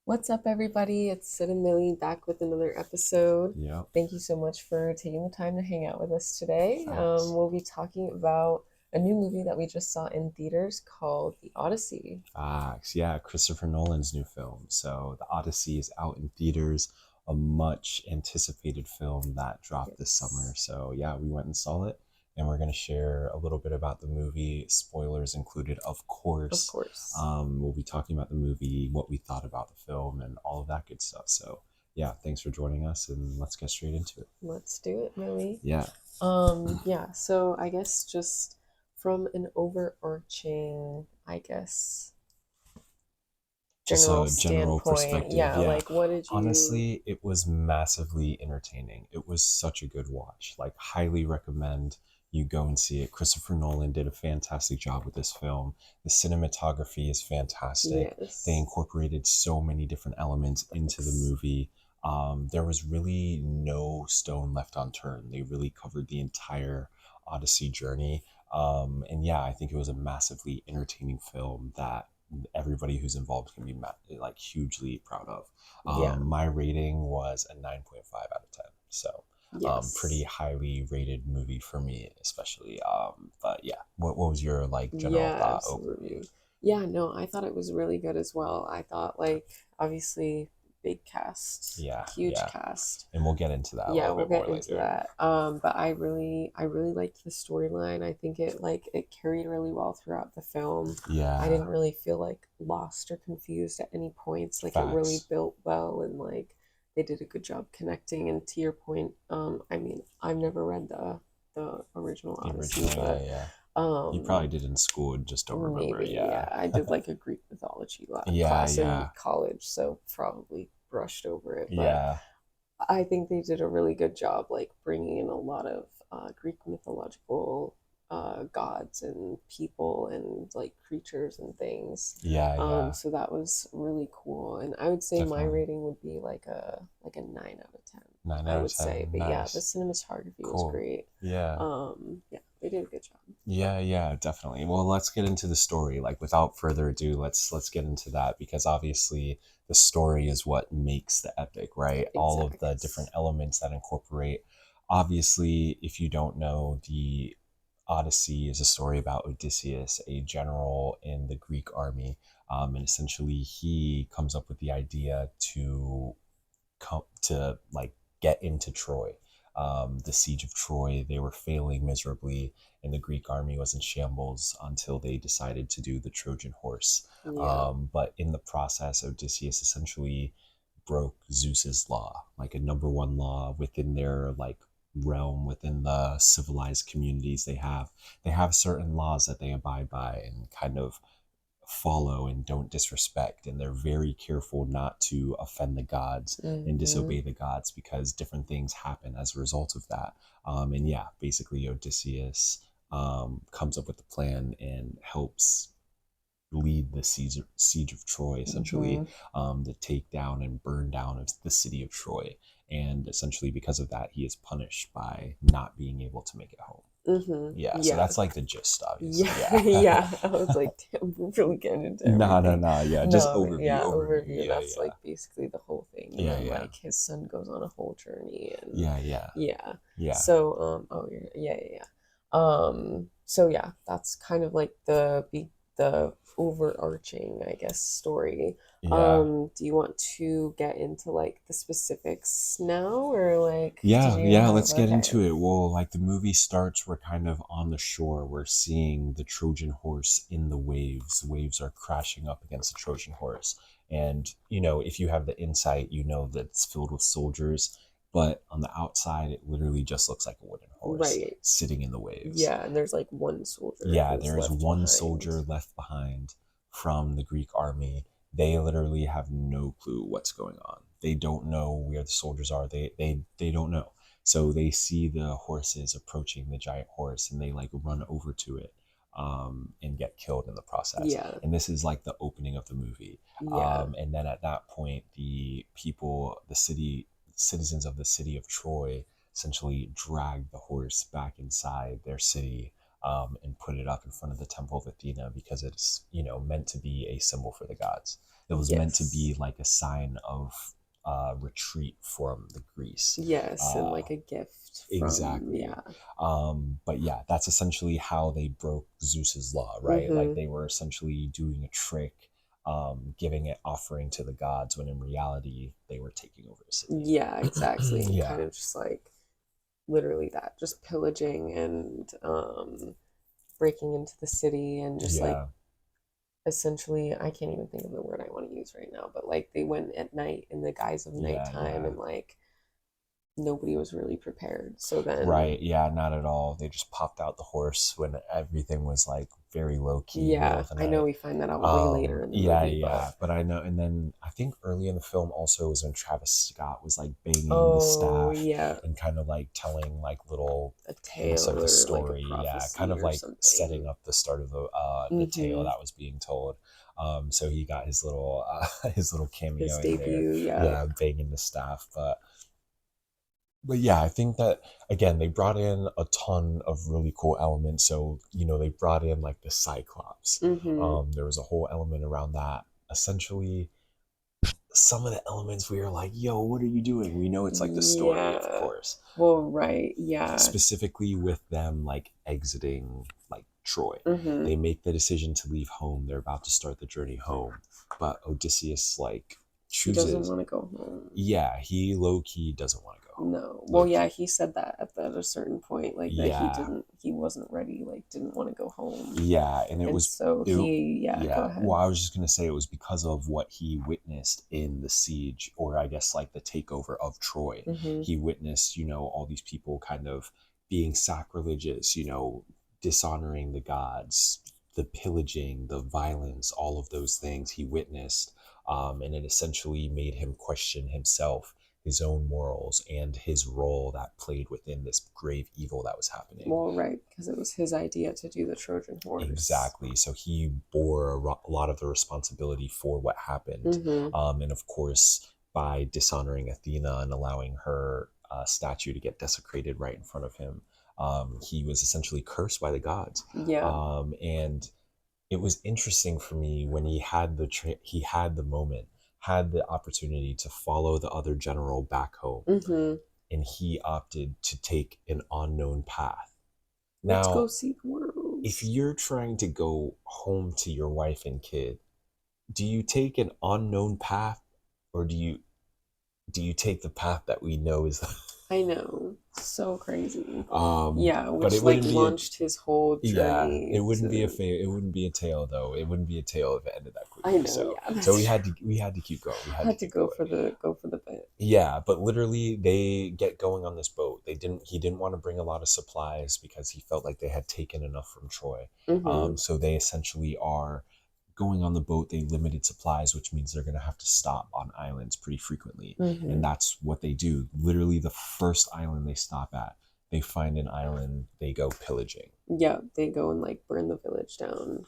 What's up, everybody? It's Sid and Millie back with another episode. Yep. Thank you so much for taking the time to hang out with us today. Facts. We'll be talking about a new movie that we just saw in theaters called The Odyssey. Facts. Yeah, Christopher Nolan's new film. So The Odyssey is out in theaters, a much anticipated film that dropped this summer. Yes, So yeah, we went and saw it, and we're gonna share a little bit about the movie, spoilers included, of of course. course. We'll be talking about the movie, what we thought about the film, and all of that good stuff. So yeah, thanks for joining us, and let's get straight into it. Let's do it, Millie. Yeah. Yeah, so I guess just from an overarching, Just general a general standpoint, perspective. yeah, Yeah. like what did you Honestly, it was massively entertaining. It was such a good watch. Like, highly recommend you go and see it. Christopher Nolan did a fantastic job with this film. The cinematography is fantastic. They yes. incorporated so many different elements into the Thanks. movie. There was really no stone left unturned. They really covered the entire Odyssey journey. And yeah, I think it was a massively entertaining film that everybody who's involved can be like hugely proud of. Yeah, My rating was a 9.5 out of 10. So pretty yes. highly rated movie for me, especially. But yeah, what was your like general Yeah, thought overview? absolutely. Yeah, no, I thought it was really good as well. I thought like obviously big cast, Yeah, huge yeah, cast. and we'll get into that a Yeah, little we'll bit get more into later. that. But I really liked the storyline. I think it carried really well throughout the film. I Yeah, didn't really feel like lost or confused at any points. Like it really facts. built well and like they did a good job connecting. And to your point, I mean, I've never read the original The Odyssey, original, yeah, but yeah. You probably um did in school and just don't remember. maybe, Yeah, yeah. I did like a Greek mythology yeah, class in yeah, college, so probably brushed over it. But yeah. I think they did a really good job, like bringing in a lot of Greek mythological gods and people and like creatures and things. Yeah, yeah, So that was really cool, and I would say my definitely. rating would be like a 9 out of 10. Nine I out of would say, 10. but yeah, the Nice. cinematography was Cool. great. Yeah. Yeah, they did a good job. Yeah, yeah, definitely. Well, let's get into the story. Like, without further ado, let's get into that, because obviously the story is what makes the epic, right? All of the different Exact. elements that incorporate. Obviously, if you don't know, the Odyssey is a story about Odysseus, a general in the Greek army, and essentially he comes up with the idea to come to like get into Troy. The siege of Troy, they were failing miserably, and the Greek army was in shambles until they decided to do the Trojan horse. Yeah. But in the process, Odysseus essentially broke Zeus's law, like a number one law within their like realm, within the civilized communities they have. They have certain laws that they abide by and kind of follow and don't disrespect, and they're very careful not to offend the gods and Hmm. disobey the gods, because different things happen as a result of that. And yeah, basically Odysseus comes up with the plan and helps lead the siege of Troy, essentially, Hmm. the takedown and burn down of the city of Troy. And essentially, because of that, he is punished by not being able to make it home. Yeah, so Yeah. that's like the gist, obviously. Yeah, Yeah. yeah. I was like, damn, we're really getting into No, no, everything. no. Yeah, just No, but overview, yeah, overview. overview. Yeah, That's yeah, like basically the whole thing. And yeah, then yeah, like his son goes on a whole journey and yeah, yeah, yeah. yeah, So, oh yeah, yeah, yeah. So yeah, that's kind of like the overarching, I guess, story. yeah. Do you want to get into like the specifics now or like did Yeah, you yeah, have let's get okay. into it. Well, like the movie starts, we're kind of on the shore. We're seeing the Trojan horse in the waves. The waves are crashing up against the Trojan horse. And, if you have the insight, you know that it's filled with soldiers. But on the outside, it literally just looks like a wooden horse Right. sitting in the waves. Yeah, and there's like one soldier Yeah, who's there is left one behind. soldier left behind from the Greek army. They literally have no clue what's going on. They don't know where the soldiers are. They don't know. So they see the horses approaching the giant horse, and they like run over to it, and get killed in the process. Yeah, And this is like the opening of the movie. yeah, And then at that point, the people, the citizens of the city of Troy, essentially drag the horse back inside their city, and put it up in front of the temple of Athena, because it's meant to be a symbol for the gods. It was meant to be Yes. like a sign of retreat from the Greece. Yes, and Uh, like a gift from, exactly. yeah. But yeah, that's essentially how they broke Zeus's law, right? Like Mm-hmm. they were essentially doing a trick, giving it offering to the gods when in reality they were taking over the city. Yeah, exactly. Yeah, Kind of just like literally that, just pillaging and breaking into the city and just like yeah, essentially, I can't even think of the word I want to use right now, but like they went at night in the guise of yeah, nighttime yeah. and like nobody was really prepared. So then, Right, yeah, not at all. They just popped out the horse when everything was like very low key, middle yeah, of the I know night. we find that out way later in the Yeah, movie, but yeah, but I know, and then I think early in the film also was when Travis Scott was like banging the oh, staff yeah, and kind of like telling like little a hints of tale the or like a story. Yeah, kind prophecy of or like setting something. up the start of the tale Mm-hmm. that was being told. So he got his little his little His cameo in there. debut, yeah. Yeah, banging the staff, but yeah, I think that again they brought in a ton of really cool elements. So they brought in like the Cyclops. Mm-hmm. There was a whole element around that. Essentially, some of the elements we were like, "Yo, what are you doing?" We know it's like the story, of Yeah. course. Well, right, yeah. Specifically with them like exiting like Troy, Mm-hmm. they make the decision to leave home. They're about to start the journey home, but Odysseus like He doesn't chooses. want to go home. Yeah, he low key doesn't want to go home. No. Well, Low yeah, key. he said that at a certain point, like that Yeah, he wasn't ready, like didn't want to go home. yeah, and it And was so it. yeah, go Yeah, well, ahead. I was just gonna say it was because of what he witnessed in the siege, or I guess like the takeover of Troy. Mm-hmm. He witnessed, all these people kind of being sacrilegious, dishonoring the gods, the pillaging, the violence, all of those things he witnessed, and it essentially made him question himself, his own morals, and his role that played within this grave evil that was happening. Well, right, because it was his idea to do the Trojan horse. Exactly. So he bore a lot of the responsibility for what happened. Mm-hmm. And of course, by dishonoring Athena and allowing her statue to get desecrated right in front of him, he was essentially cursed by the gods. Yeah. And it was interesting for me when he had the moment, had the opportunity to follow the other general back home, Mm-hmm. and he opted to take an unknown path. Let's go Now, see the world. if you're trying to go home to your wife and kid, do you take an unknown path, or do you take the path that we know is I know. So crazy. Yeah, but which it like wouldn't be a launched his whole yeah, it journey wouldn't be a to. fail. It wouldn't be a tale though. It wouldn't be a tale if it ended that I quickly. know, So yeah, so that's we true. had to we had to keep going. We had to Had to keep going. go for the bit. Yeah, but literally they get going on this boat. He didn't want to bring a lot of supplies because he felt like they had taken enough from Troy. Mm-hmm. So they essentially are going on the boat. They limited supplies, which means they're going to have to stop on islands pretty frequently. And Mm-hmm. that's what they do. Literally the first island they stop at, they find an island, they go pillaging. Yeah, they go and like burn the village down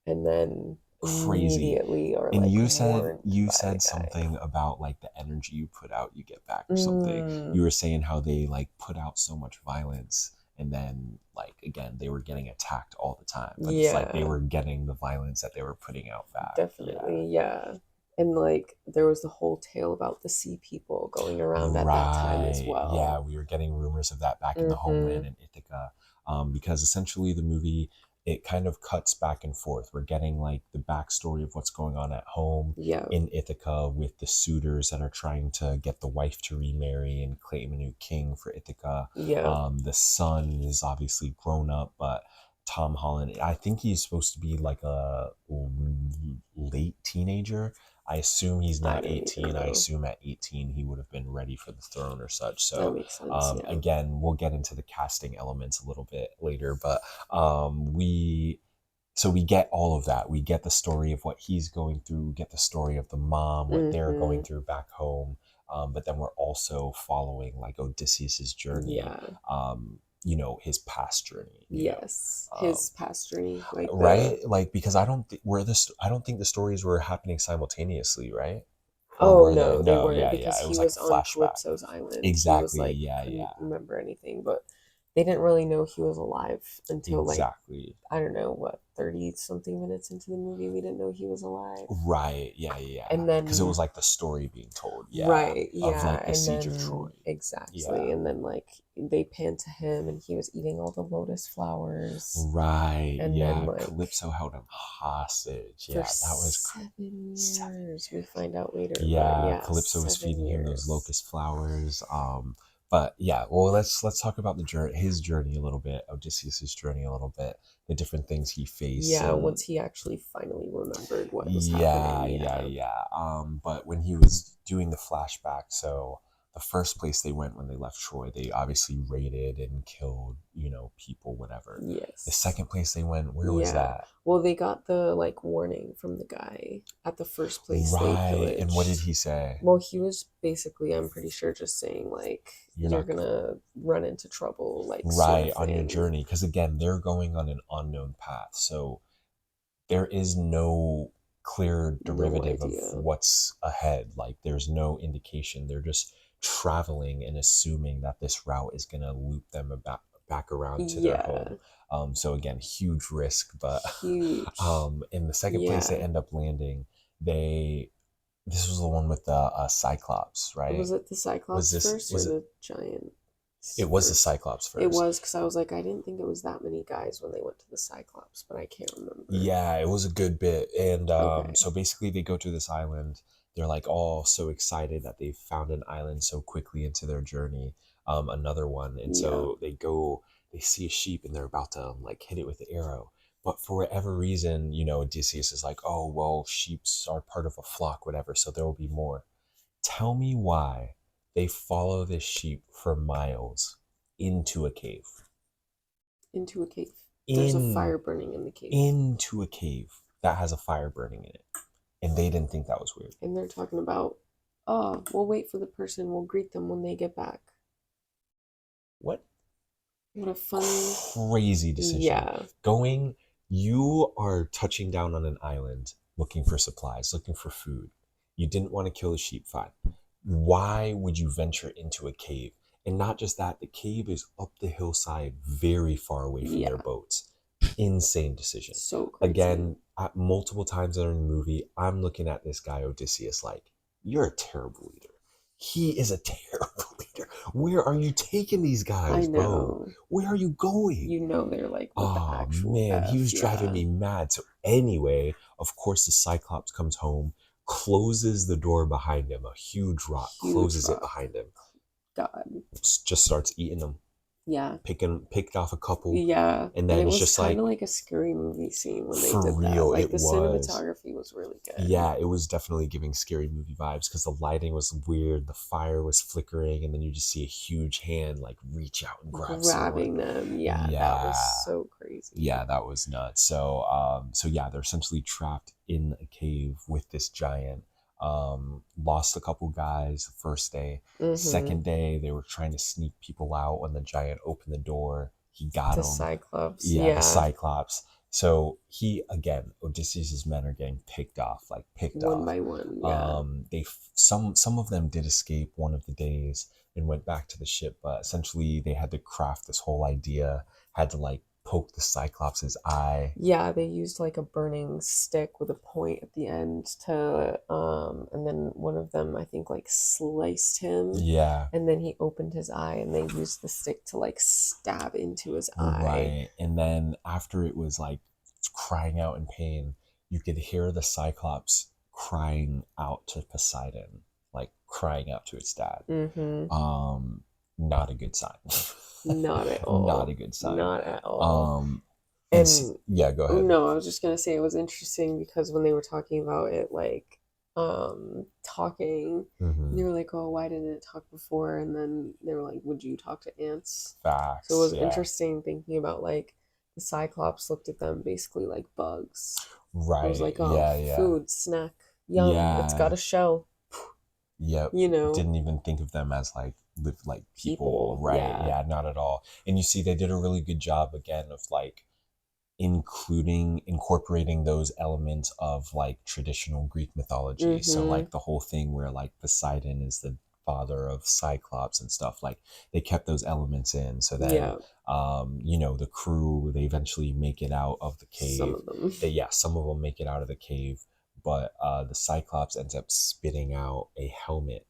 and then Crazy. immediately are And like you said warned you by a said guy. something about like the energy you put out you get back or something. Mm, You were saying how they like put out so much violence, and then like again they were getting attacked all the time, but it's like they yeah, were getting the violence that they were putting out back. Yeah. definitely. Yeah. And like there was the whole tale about the sea people going around at that time as Right. Yeah, well. we were getting rumors of that back in the Mm-hmm. homeland in Ithaca, because essentially the movie it kind of cuts back and forth. We're getting like the backstory of what's going on at home Yeah. in Ithaca with the suitors that are trying to get the wife to remarry and claim a new king for Ithaca. Yeah. The son is obviously grown up, but Tom Holland, I think he's supposed to be like a late teenager. I assume he's I not don't even 18. I know. assume at 18 he would have been ready for the throne or such. That So, makes sense. Yeah. again, we'll get into the casting elements a little bit later, but we so we get all of that. We get the story of what he's going through, get the story of the mom, what they're Mm-hmm. going through back home. But then we're also following like Odysseus's journey, Yeah. his past journey. Yes. Um, His past journey, like right? the Like because I don't think the stories were happening simultaneously, right? Or oh were they? no, they No, weren't yeah, because yeah. It he was like was a on flashback. Calypso's island. He was Exactly. like Yeah, couldn't yeah. remember anything, but they didn't really know he was alive until like, Exactly. I don't know, what, 30 something minutes into the movie, we didn't know he was alive. Right. Yeah. Yeah. And Because it then, was like the story being told. Yeah. right, Of yeah. like the And siege of Troy. then, exactly. Yeah. And then, like, they panned to him and he was eating all the lotus flowers. Right. And then, Yeah. like, Calypso held him hostage. for Yeah. That was 7 years, we 7 years. find out later. But Yeah, yeah, Calypso was seven feeding him those years. locust flowers. But yeah, well, let's talk about the journey, his journey a little bit, Odysseus's journey a little bit, the different things he faced, Yeah, and once he actually finally remembered what was yeah, happening. yeah, Yeah. yeah. But when he was doing the flashback, so the first place they went when they left Troy, they obviously raided and killed, people, whatever. The Yes. second place they went, where was Yeah. that? Well, they got the like warning from the guy at the first place they Right. And what did pillaged. he say? Well, he was basically, I'm pretty sure, just saying like You're you're not gonna run into trouble, like sort of right on your thing. journey, because again, they're going on an unknown path. So there is no clear No derivative of idea. what's ahead. Like there's no indication. They're just traveling and assuming that this route is going to loop them back around to their home. Yeah. So again, huge risk. But Huge. in the second place they Yeah. end up landing, they this was the one with the Cyclops, right? Was it the Was Cyclops this first or was it? the Giant It was the first? Cyclops It first. was, because I was like, I didn't think it was that many guys when they went to the Cyclops, but I can't remember. Yeah, it was a good bit. And Okay. so basically, they go to this island. They're like all so excited that they found an island so quickly into their journey, another one. And Yeah. so they go, they see a sheep and they're about to like hit it with the arrow. But for whatever reason, Odysseus is like, oh, well, sheeps are part of a flock, whatever. So there will be more. Tell me why they follow this sheep for miles into a cave. Into a cave. There's a In fire burning in the cave. into a cave that has a fire burning in it. And they didn't think that was weird. And they're talking about, oh, we'll wait for the person, we'll greet them when they get back. What What a funny. crazy decision. Yeah. Going, you are touching down on an island looking for supplies, looking for food. You didn't want to kill a sheep, fine. Why would you venture into a cave? And not just that, the cave is up the hillside, very far away from their Yeah. boats. Insane decision. So crazy. Again, multiple times during the movie, I'm looking at this guy Odysseus like, you're a terrible leader. He is a terrible leader. Where are you taking these I guys, bro? know. Where are you going? You know they're like, what the Oh actual man, he F? was driving Yeah. me mad. So anyway, of course the Cyclops comes home, closes the door behind him, a huge rock, Huge closes it rock. behind him, God. just starts eating them, Yeah. picked off a couple, Yeah. and And then it it's was just kind like, of like a scary movie scene when they for did that. real, Like it the was. cinematography was really good. Yeah, it was definitely giving scary movie vibes because the lighting was weird, the fire was flickering, and then you just see a huge hand like reach out and grab someone. Grabbing them. Yeah, that was Yeah, so crazy. yeah, that was nuts. So yeah, they're essentially trapped in a cave with this giant. Lost a couple guys the first day. Mm-hmm. Second day, they were trying to sneak people out when the giant opened the door. He got The them. Cyclops. Yeah, the Yeah. Cyclops. So he again, Odysseus's men are getting picked off, like picked One off. by one. Yeah. Some of them did escape one of the days and went back to the ship, but essentially they had to craft this whole idea, had to like poke the Cyclops's eye. Yeah, they used like a burning stick with a point at the end to and then one of them I think like sliced him, Yeah, and then he opened his eye and they used the stick to like stab into his eye. right. And then after it was like crying out in pain, you could hear the Cyclops crying out to Poseidon, like crying out to its dad. Mm-hmm. Um, Not a good sign. Not at Not a all. good sign. Not at all. Um, And yeah, go oh, ahead. no, I was just gonna say it was interesting because when they were talking about it, like talking, they Hmm. were like, "Oh, why didn't it talk before?" And then they were like, "Would you talk to ants?" So it Facts. was Yeah. interesting thinking about like the Cyclops looked at them basically like bugs. It was Right. like, "Oh, Yeah. Yeah. food, snack, yum, it's got Yeah. a shell," Yep. you know, Didn't even think of them as like live like people. people. Right. Yeah. Yeah. Not at all. And you see, they did a really good job again of like incorporating those elements of like traditional Greek mythology. So Mm-hmm. like the whole thing where like Poseidon is the father of Cyclops and stuff. Like they kept those elements in. So then, Yeah, the crew, they eventually make it out of the some cave. of them. Yeah, some of them make it out of the cave, but the Cyclops ends up spitting out a helmet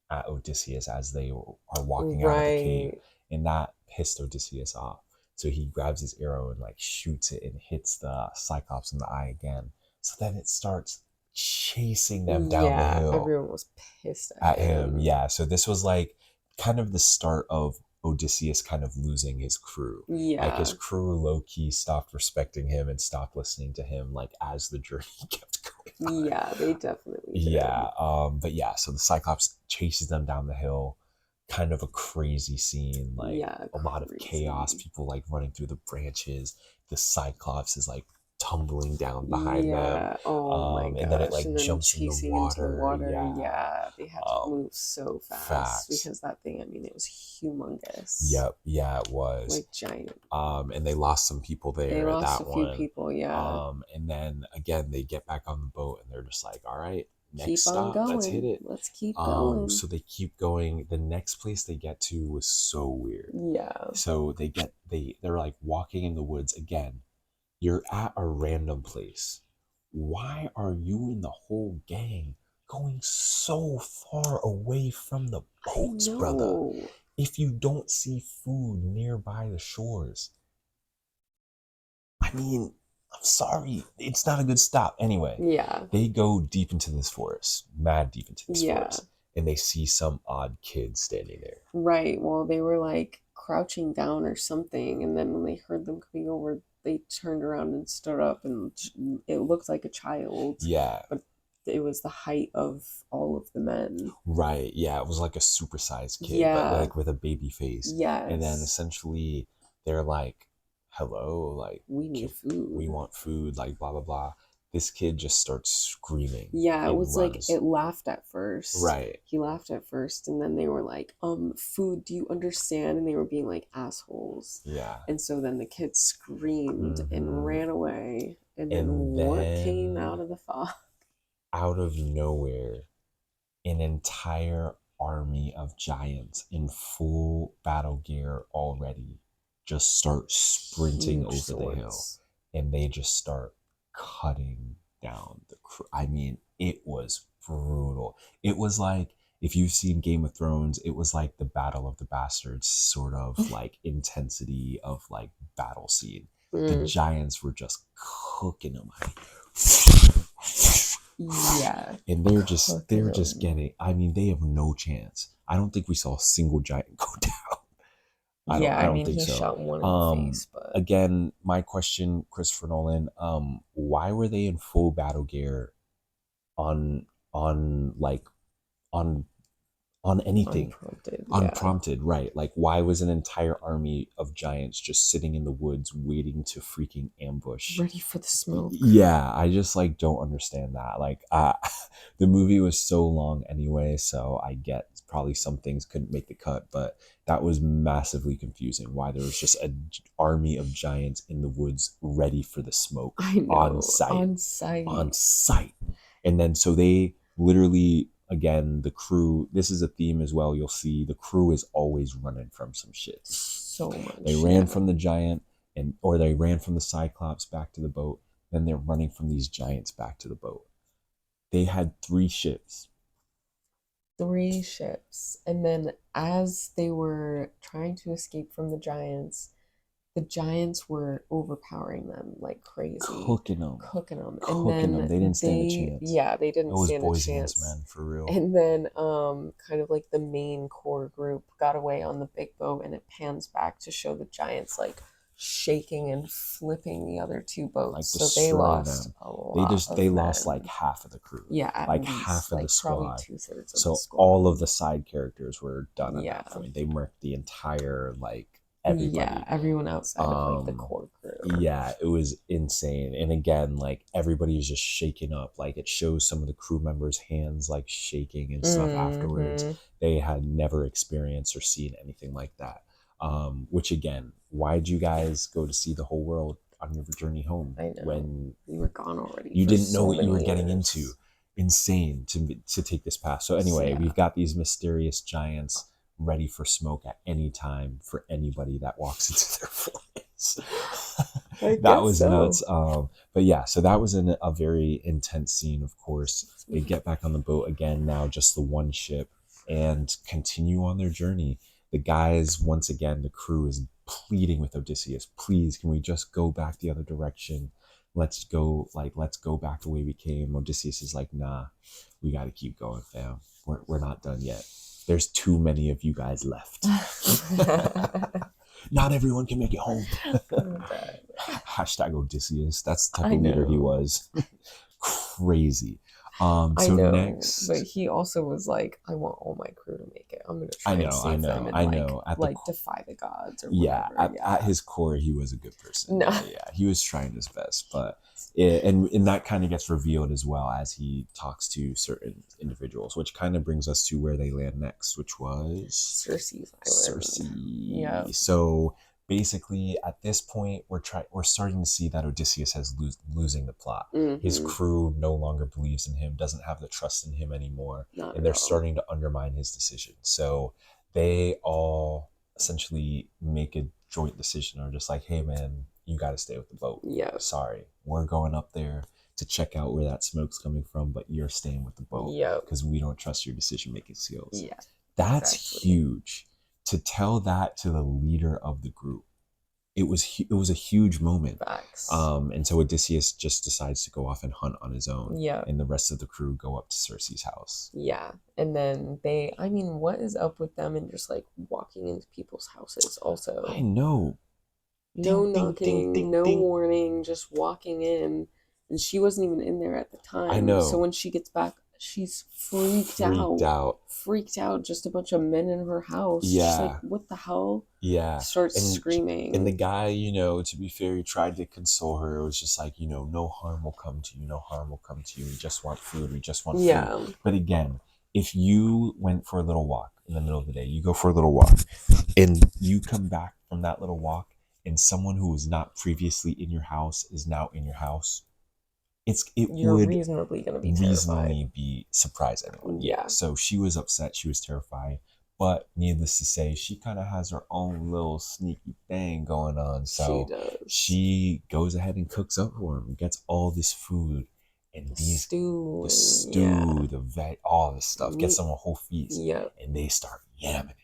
at Odysseus as they are walking out of the cave, Right. and that pissed Odysseus off. So he grabs his arrow and like shoots it and hits the Cyclops in the eye again. So then it starts chasing them down the Yeah, hill everyone was pissed at at him. him. Yeah. So this was like kind of the start of Odysseus kind of losing his crew. Like his Yeah. crew low key stopped respecting him and stopped listening to him like as the journey kept going on. Yeah, they definitely Yeah. did. But yeah, so the Cyclops chases them down the hill. Kind of a crazy scene, like Yeah, a lot of chaos, crazy. people like running through the branches. The Cyclops is like tumbling down behind them. Yeah. Oh my And then it gosh. like And then jumps in the chasing into the water. water. Yeah. Yeah, they had to Um, move so fast Facts. because that thing, I mean, it was humongous. Yep. Yeah, it was. Like giant. And they lost some people They there at lost a that few one. people. Yeah. And then again, they get back on the boat and they're just like, all right, next Keep on stop, let's hit going. it. Let's keep going. So they keep going. The next place they get to was so weird. Yeah. So they're like walking in the woods again. You're at a random place. Why are you and the whole gang going so far away from the I boats, brother? know. If you don't see food nearby the shores, I mean, I'm sorry, it's not a good stop. Anyway, Yeah. they go deep into this forest, mad deep into this Yeah. forest, and they see some odd kid standing there. Right. Well, they were like crouching down or something, and then when they heard them coming over, they turned around and stood up, and it looked like a child, Yeah, but it was the height of all of the men. right. Yeah, it was like a supersized kid, but Yeah. like with a baby face. And then Yes. essentially they're like, hello, like, We can, need we food. want food, like, blah, blah, blah. This kid just starts screaming Yeah, it and was like runs. it laughed at first. Right. He laughed at first, and then they were like, food, do you understand? And they were being like assholes. Yeah. And so then the kid screamed and Hmm. ran away. And then And what came out then of the fog? out of nowhere, an entire army of giants in full battle gear already just start sprinting Huge over the hill, swords. and they just start cutting down the crew. I mean, it was brutal. It was like, if you've seen Game of Thrones, it was like the Battle of the Bastards sort of like intensity of like battle scene. The Mm, giants were just cooking them. yeah, And cooking they're just them. getting, I mean, they have no chance. I don't think we saw a single giant go down. Yeah, I I don't mean, think he so. shot one in the face, but Again, my question, Christopher Nolan, why were they in full battle gear on like on anything unprompted. Yeah, unprompted, right? Like, why was an entire army of giants just sitting in the woods waiting to freaking ambush? ready for the smoke. Yeah, I just like don't understand that. Like, the movie was so long anyway, so I get probably some things couldn't make the cut, but that was massively confusing. Why there was just an army of giants in the woods ready for the smoke I on know, sight, on sight. on sight, and then so they literally, again, the crew, this is a theme as well, you'll see the crew is always running from some shit. So They much, ran yeah. from the giant, and or they ran from the Cyclops back to the boat, then they're running from these giants back to the boat. They had 3 ships. Three ships. And then as they were trying to escape from the giants were overpowering them like crazy, Cooking them. cooking them. And Cooking them. then They didn't stand a chance. yeah, they It didn't was stand a boys against chance. men, for real. And then kind of like the main core group got away on the big boat, and it pans back to show the giants like shaking and flipping the other two boats. Like, So they destroying lost them. a lot They of lost like men. half of the crew. Yeah, at Like half least of the like probably squad. 2/3 of the So squad. all of the side characters were done at Yeah. that point. They murked the entire, like, Yeah, everybody. everyone outside of like the um core crew. yeah, it was insane. And again, like, everybody is just shaken up. Like, it shows some of the crew members hands like shaking and stuff afterwards. Hmm. They had never experienced or seen anything like that. Which, again, why'd you guys go to see the whole world on your journey home I know. when We were gone already you for didn't know so what you were many getting into? years. insane to take this path. So So, anyway, yeah, we've got these mysterious giants ready for smoke at any time for anybody that walks into their place. I That guess was so. nuts. But yeah, so that was a very intense scene. Of course, they get back on the boat again. Now just the one ship, and continue on their journey. The guys, once again, the crew is pleading with Odysseus, please, can we just go back the other direction? Let's go back the way we came. Odysseus is like, nah, we got to keep going, fam. We're not done yet. There's too many of you guys left. Not everyone can make it home. Oh, God. Hashtag Odysseus. That's the type I of leader he know. was. Crazy. I So know, but next, he also was like, I want all my crew to make it. I'm gonna I try and know, I save them know, and I know. like defy the gods or Yeah, whatever. at Yeah. his core, he was a good person. No. Yeah, he was trying his best, but and that kind of gets revealed as well as he talks to certain individuals, which kind of brings us to where they land next, which was Cersei's island. Yeah. Cersei. So basically, at this point, we're starting to see that Odysseus has losing the plot. His Mm-hmm. crew no longer believes in him, doesn't have the trust in him anymore, Not and at they're all. starting to undermine his decision. So they all essentially make a joint decision, or just like, hey man, you got to stay with the boat. Yep. Sorry, we're going up there to check out where that smoke's coming from, but you're staying with the boat Yep. because we don't trust your decision making skills. Yeah. That's Exactly. huge. To tell that to the leader of the group, it was a huge moment. Facts. And so Odysseus just decides to go off and hunt on his own, Yep. and the rest of the crew go up to Cersei's house. Yeah. And then I mean, what is up with them and just like walking into people's houses I also? know. No Ding, ding, ding, knocking, ding, no ding. warning, just walking in. And she wasn't even in there at the I time. So know. when she gets back, she's freaked Freaked out. out. Freaked out. Just a bunch of men in her house. She's like, Yeah. what the hell? Yeah. Starts And the screaming. guy, to be fair, he tried to console her. It was just like, no harm will come to you. No harm will come to you. We just want food. We just want food. Yeah. But again, if you went for a little walk in the middle of the day, you go for a little walk and you come back from that little walk, and someone who was not previously in your house is now in your house, it You're would reasonably going to be terrified. reasonably be surprise anyone. Yeah. Yeah. So she was upset. She was terrified. But needless to say, she kind of has her own little sneaky thing going on. She So does. she goes ahead and cooks up for him, gets all this food and Stew the and yeah. stew, the vet, all this stuff, gets Meat. them a whole feast, Yep. and they start yamming it.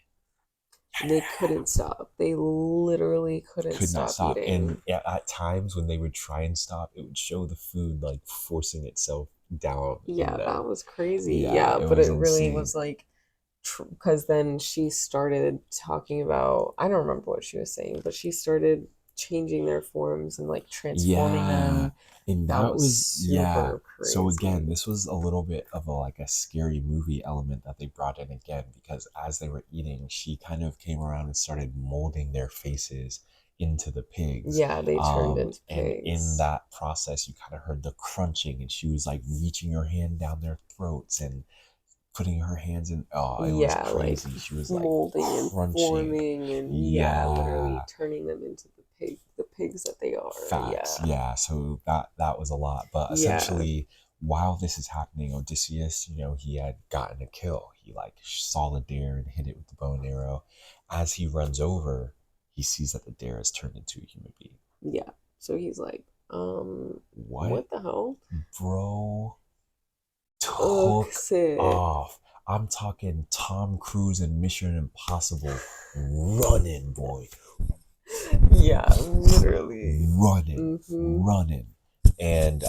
They couldn't stop. They literally couldn't Could not stop stop. And eating. at times when they would try and stop, it would show the food like forcing itself down in Yeah, that them. was crazy. Yeah, Yeah, it but was it really insane. was like, because then she started talking about, I don't remember what she was saying, but she started changing their forms and like transforming Yeah. them. And That that was was, yeah. super So again, crazy. this was a little bit of a scary movie element that they brought in again, because as they were eating, she kind of came around and started molding their faces into the pigs. Yeah, they turned into And in pigs. that process, you kind of heard the crunching, and she was like reaching her hand down their throats and putting her hands in. Oh, it was Yeah, like crazy. She was like molding and crunching. forming and yeah, literally Yeah. turning them into the pigs that they are. Facts. Yeah. Yeah. So that was a lot. But Yeah. essentially, while this is happening, Odysseus, he had gotten a kill. He like saw the deer and hit it with the bow and arrow. As he runs over, he sees that the deer has turned into a human being. Yeah. So he's like, What, what the hell? bro? Ugh, Took sit. off. I'm talking Tom Cruise and Mission Impossible running, boy. Yeah, literally. Running, Mm-hmm. running. And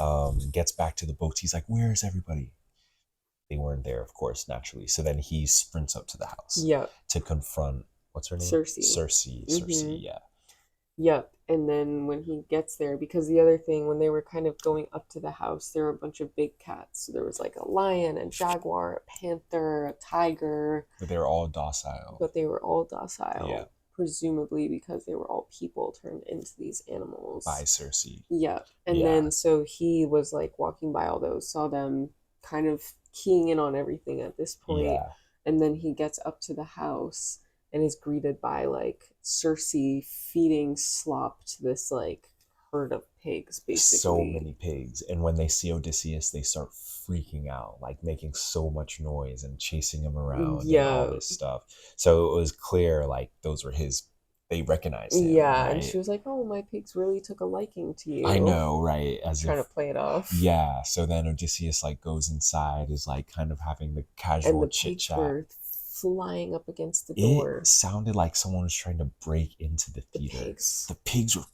gets back to the boat. He's like, where's everybody? They weren't there, of course, naturally. So then he sprints up to the house Yep. to confront, what's her name? Cersei. Cersei, Mm-hmm. yeah. Yep. And then when he gets there, because the other thing, when they were kind of going up to the house, there were a bunch of big cats. So there was like a lion, a jaguar, a panther, a tiger, But they were all docile. but they were all Yeah. docile, presumably because they were all people turned into these By animals. Cersei. Yeah. And Yeah. then so he was like walking by all those, saw them kind of keying in on everything at this point, Yeah. and then he gets up to the house and is greeted by like Cersei feeding slop to this like herd of pigs, so basically. many pigs. And when they see Odysseus, they start freaking out, like making so much noise and chasing him around and all Yeah, this stuff. So it was clear, like, those were his, they recognized him, yeah. And right? she was like, "Oh, my pigs really took a liking to I you," know, right? As trying to if, play it off. yeah. So then Odysseus, like, goes inside, is like kind of having the And casual the chit pigs chat. were flying up against the It door. sounded like someone was trying to break into the The theater. pigs. The pigs were,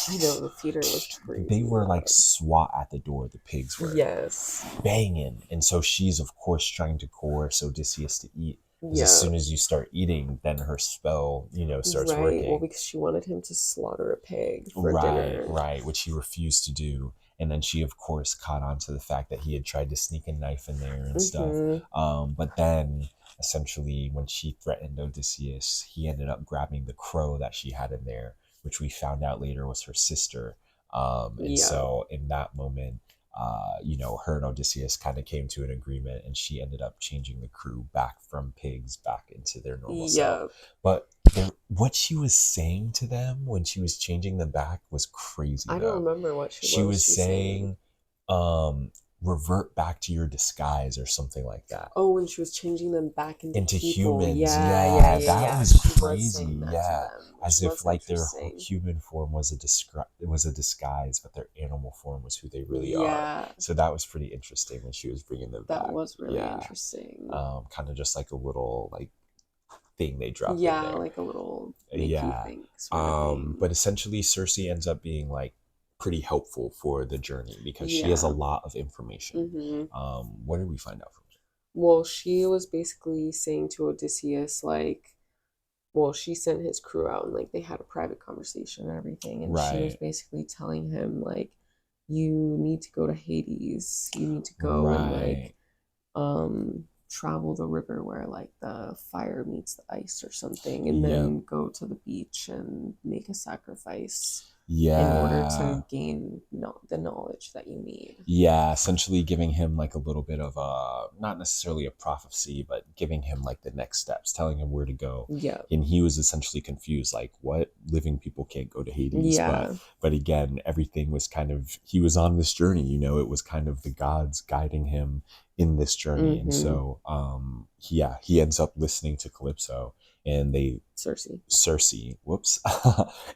I know the theater was they crazy were like loud. SWAT at the door. The pigs were Yes. banging. And so she's, of course, trying to coerce Odysseus to eat. Because as Yeah. soon as you start eating, then her spell, starts Right. Well, working. because she wanted him to slaughter a pig for Right, dinner. right, which he refused to do. And then she, of course, caught on to the fact that he had tried to sneak a knife in there and stuff. Mm-hmm. But then, essentially, when she threatened Odysseus, he ended up grabbing the crow that she had in there, which we found out later was her sister. And Yeah. so, in that moment, her and Odysseus kind of came to an agreement, and she ended up changing the crew back from pigs back into their normal self. Yeah. But what she was saying to them when she was changing them back was crazy, I don't though. remember She what was was she saying. saying, um, revert back to your disguise or something like that. Oh, when she was changing them back into Into people. humans, Yeah, yeah, yeah, yeah, that yeah. was She was saying crazy, that to yeah. them, which As if was like their interesting. human form was a disguise, but their animal form was who they really are. Yeah, So that was pretty interesting when she was bringing them that back. was really Yeah, interesting. kind of just like a little like thing they dropped in Yeah, there. like a little make you Yeah. think sort of thing. But essentially, Cersei ends up being like pretty helpful for the journey because she has a Yeah. lot of information. Mm-hmm. What did we find out from Well, she was basically saying to Odysseus, like, well, she sent his crew out and like they had a private conversation and everything. her? And she was Right, basically telling him, like, you need to go to Hades. You need to go and like right. travel the river where like the fire meets the ice or something, and Yep. then go to the beach and make a sacrifice in order Yeah. to gain the knowledge that you need. Yeah, essentially giving him like a little bit of a, not necessarily a prophecy, but giving him like the next steps, telling him where to go. Yeah. And he was essentially confused, like, what, living people can't go to Hades? But Yeah. again, everything was kind of, he was on this journey, it was kind of the gods guiding him in this journey. And Mm-hmm. so yeah, he ends up listening to Calypso, and they, Cersei. Cersei, whoops,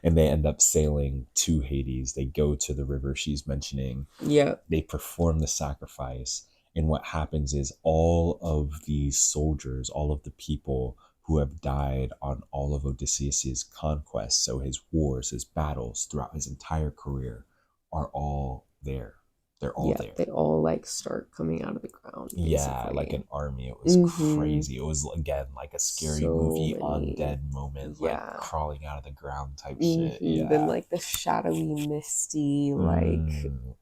and they end up sailing to Hades. They go to the river she's mentioning, Yeah. they perform the sacrifice, and what happens is all of these soldiers, all of the people who have died on all of Odysseus's conquests, so his wars, his battles throughout his entire career, are all there. They're all Yeah, there. they all like start coming out of the ground Yeah, like basically. an army. It was Mm-hmm. crazy. It was, again, like a scary So movie many. undead moment, like Yeah. crawling out of the ground type shit. Mm-hmm. Then Yeah. like the shadowy, misty, like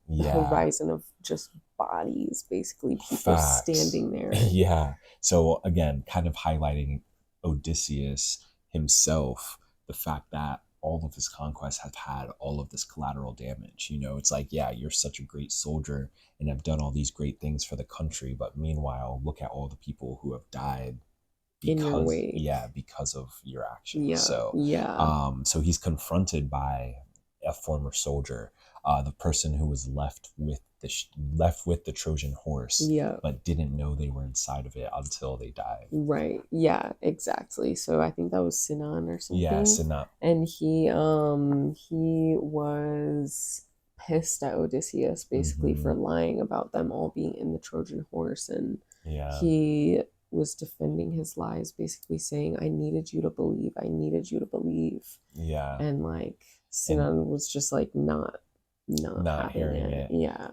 Yeah. horizon of just bodies, basically people Facts. standing there. Yeah. So again, kind of highlighting Odysseus himself, the fact that all of his conquests have had all of this collateral damage. It's like, yeah, you're such a great soldier and have done all these great things for the country, but meanwhile, look at all the people who have died In your because, wake. yeah, because of your actions. Yeah, So yeah, so he's confronted by a former soldier, the person who was left with the Trojan horse, yeah. but didn't know they were inside of it until they died. Right. Yeah, exactly. So I think that was Sinan or Yeah, something. Sinat. And he was pissed at Odysseus basically Mm-hmm. for lying about them all being in the Trojan horse, and Yeah, he was defending his lies, basically saying, I needed you to believe, I needed you to believe. yeah, And like and Sinan was just like not not having hearing it. it. Yeah.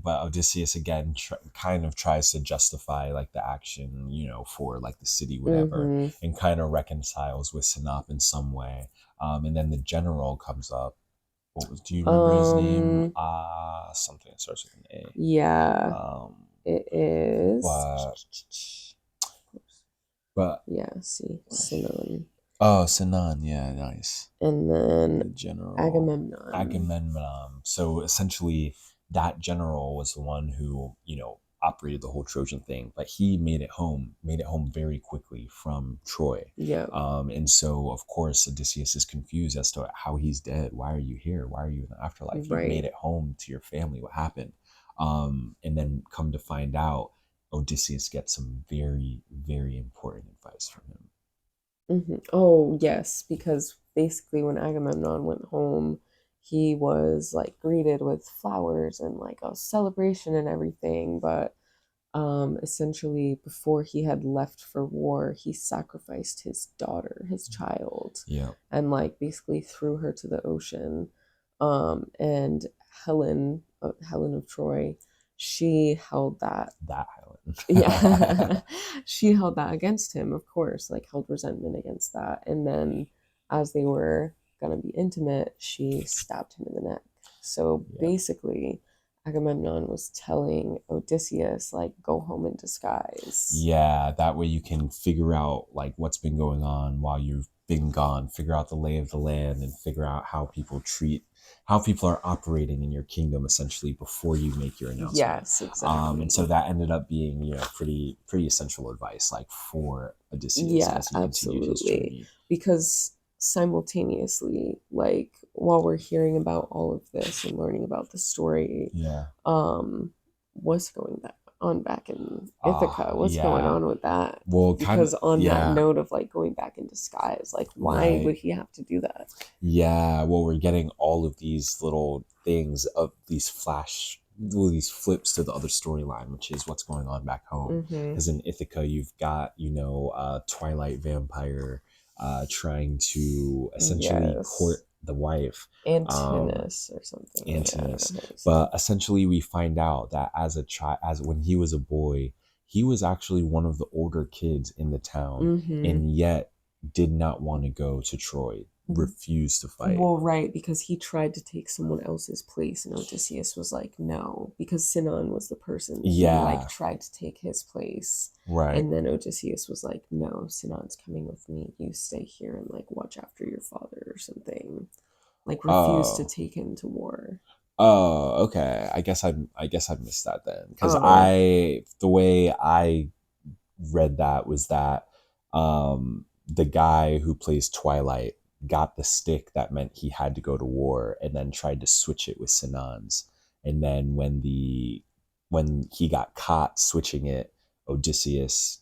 But Odysseus again kind of tries to justify like the action, for like the city, whatever, Mm-hmm. and kind of reconciles with Sinop in some way. And then the general comes up. What was? Do you remember his name? Um Something that starts with an A. yeah, it is. But but Yeah, see, Sinan. oh, Sinan, yeah, nice. And then The general Agamemnon. Agamemnon. So essentially, that general was the one who, operated the whole Trojan thing, but he made it home very quickly from Troy. Yeah. And so of course Odysseus is confused as to how he's dead. Why are you here? Why are you in the afterlife? You've made Right. it home to your family. What happened? And then come to find out, Odysseus gets some very, very important advice from him. Oh, yes, because basically when Agamemnon went home, he was like greeted with flowers and like a celebration and everything, but essentially before he had left for war, he sacrificed his daughter, his child, Yeah, and like basically threw her to the ocean. And Helen of Troy, she held that, that Highland. yeah, she held that against him, of course, like held resentment against that. And then as they were gonna be intimate, she stabbed him in the neck. So Yeah. basically, Agamemnon was telling Odysseus, like, go home in disguise. Yeah, that way you can figure out like what's been going on while you've been gone, figure out the lay of the land and figure out how people are operating in your kingdom essentially before you make your announcement. Yes, And so exactly. that ended up being, pretty essential advice like for Odysseus Yeah, as he continued his absolutely. journey. Because simultaneously, like while we're hearing about all of this and learning about the story, Yeah. um, what's going on back in Ithaca? What's going Yeah. on with that? Well, kind of, Because on that yeah. note of like going back in disguise, like why would Right. he have to do that? Yeah, well, we're getting all of these little things of these flips to the other storyline, which is what's going on back home. Mm-hmm. Because in Ithaca, you've got, Twilight vampire trying to essentially Yes. court the wife, um, Antinous or something. Yeah, I don't Antinous. know how you say But it. essentially, we find out that as when he was a boy, he was actually one of the older kids in the town, Mm-hmm. and yet did not want to go to Troy, refused to fight. Well, right, because he tried to take someone else's place, and Odysseus was like, no, because Sinon was the person who like Yeah, tried to take his place. right. And then Odysseus was like, no, Sinon's coming with me. You stay here and like watch after your father or something. Like refused to Oh, take him to war. okay. I guess I missed that then, because Oh, the way I read that was that the guy who plays Twilight got the stick that meant he had to go to war, and then tried to switch it with Sinan's. And then when he got caught switching it, Odysseus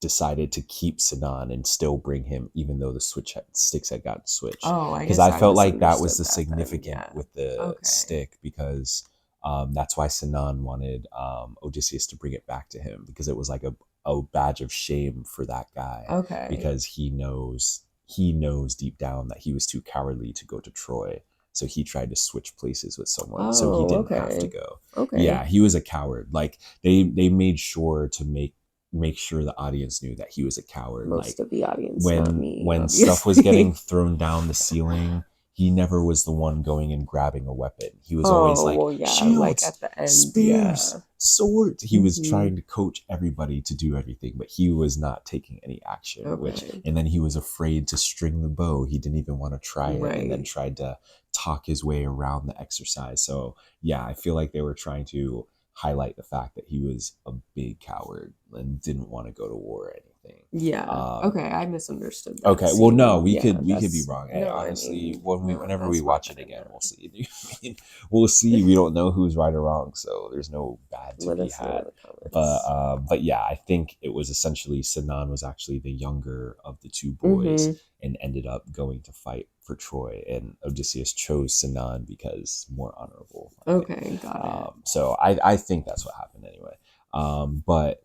decided to keep Sinan and still bring him, even though the sticks had gotten switched. oh, I Because guess I I felt like that was misunderstood the that then. significant Yeah. with the Okay. stick, because that's why Sinan wanted Odysseus to bring it back to him, because it was like a badge of shame for that guy, Okay. because he knows deep down that he was too cowardly to go to Troy. So he tried to switch places with someone so he Oh, didn't have to okay. go. Okay. Yeah, he was a coward. Like they made sure to make sure the audience knew that he was a coward. Most Like of the audience, not me, when stuff was getting obviously. thrown down the ceiling, he never was the one going and grabbing a weapon. He was always Oh, like well, yeah, like shields, at the end, spears, yeah. swords. He was Mm-hmm. trying to coach everybody to do everything, but he was not taking any action, which Okay. and then he was afraid to string the bow. He didn't even want to try it, and then Right. tried to talk his way around the exercise. So yeah, I feel like they were trying to highlight the fact that he was a big coward and didn't want to go to war or anything. Yeah. Um, Okay, I misunderstood that Okay, well, no, scene. we Yeah, could be that's wrong. Hey, no, I honestly, mean, no, whenever we that's my watch it bad again, then. we'll see. We'll see. We don't know who's right or wrong, so there's no bad to Let be us know in had. the comments. But yeah, I think it was essentially Sinan was actually the younger of the two boys, Mm-hmm. and ended up going to fight for Troy, and Odysseus chose Sinan because more honorable, right? Okay, got it. So I think that's what happened anyway. But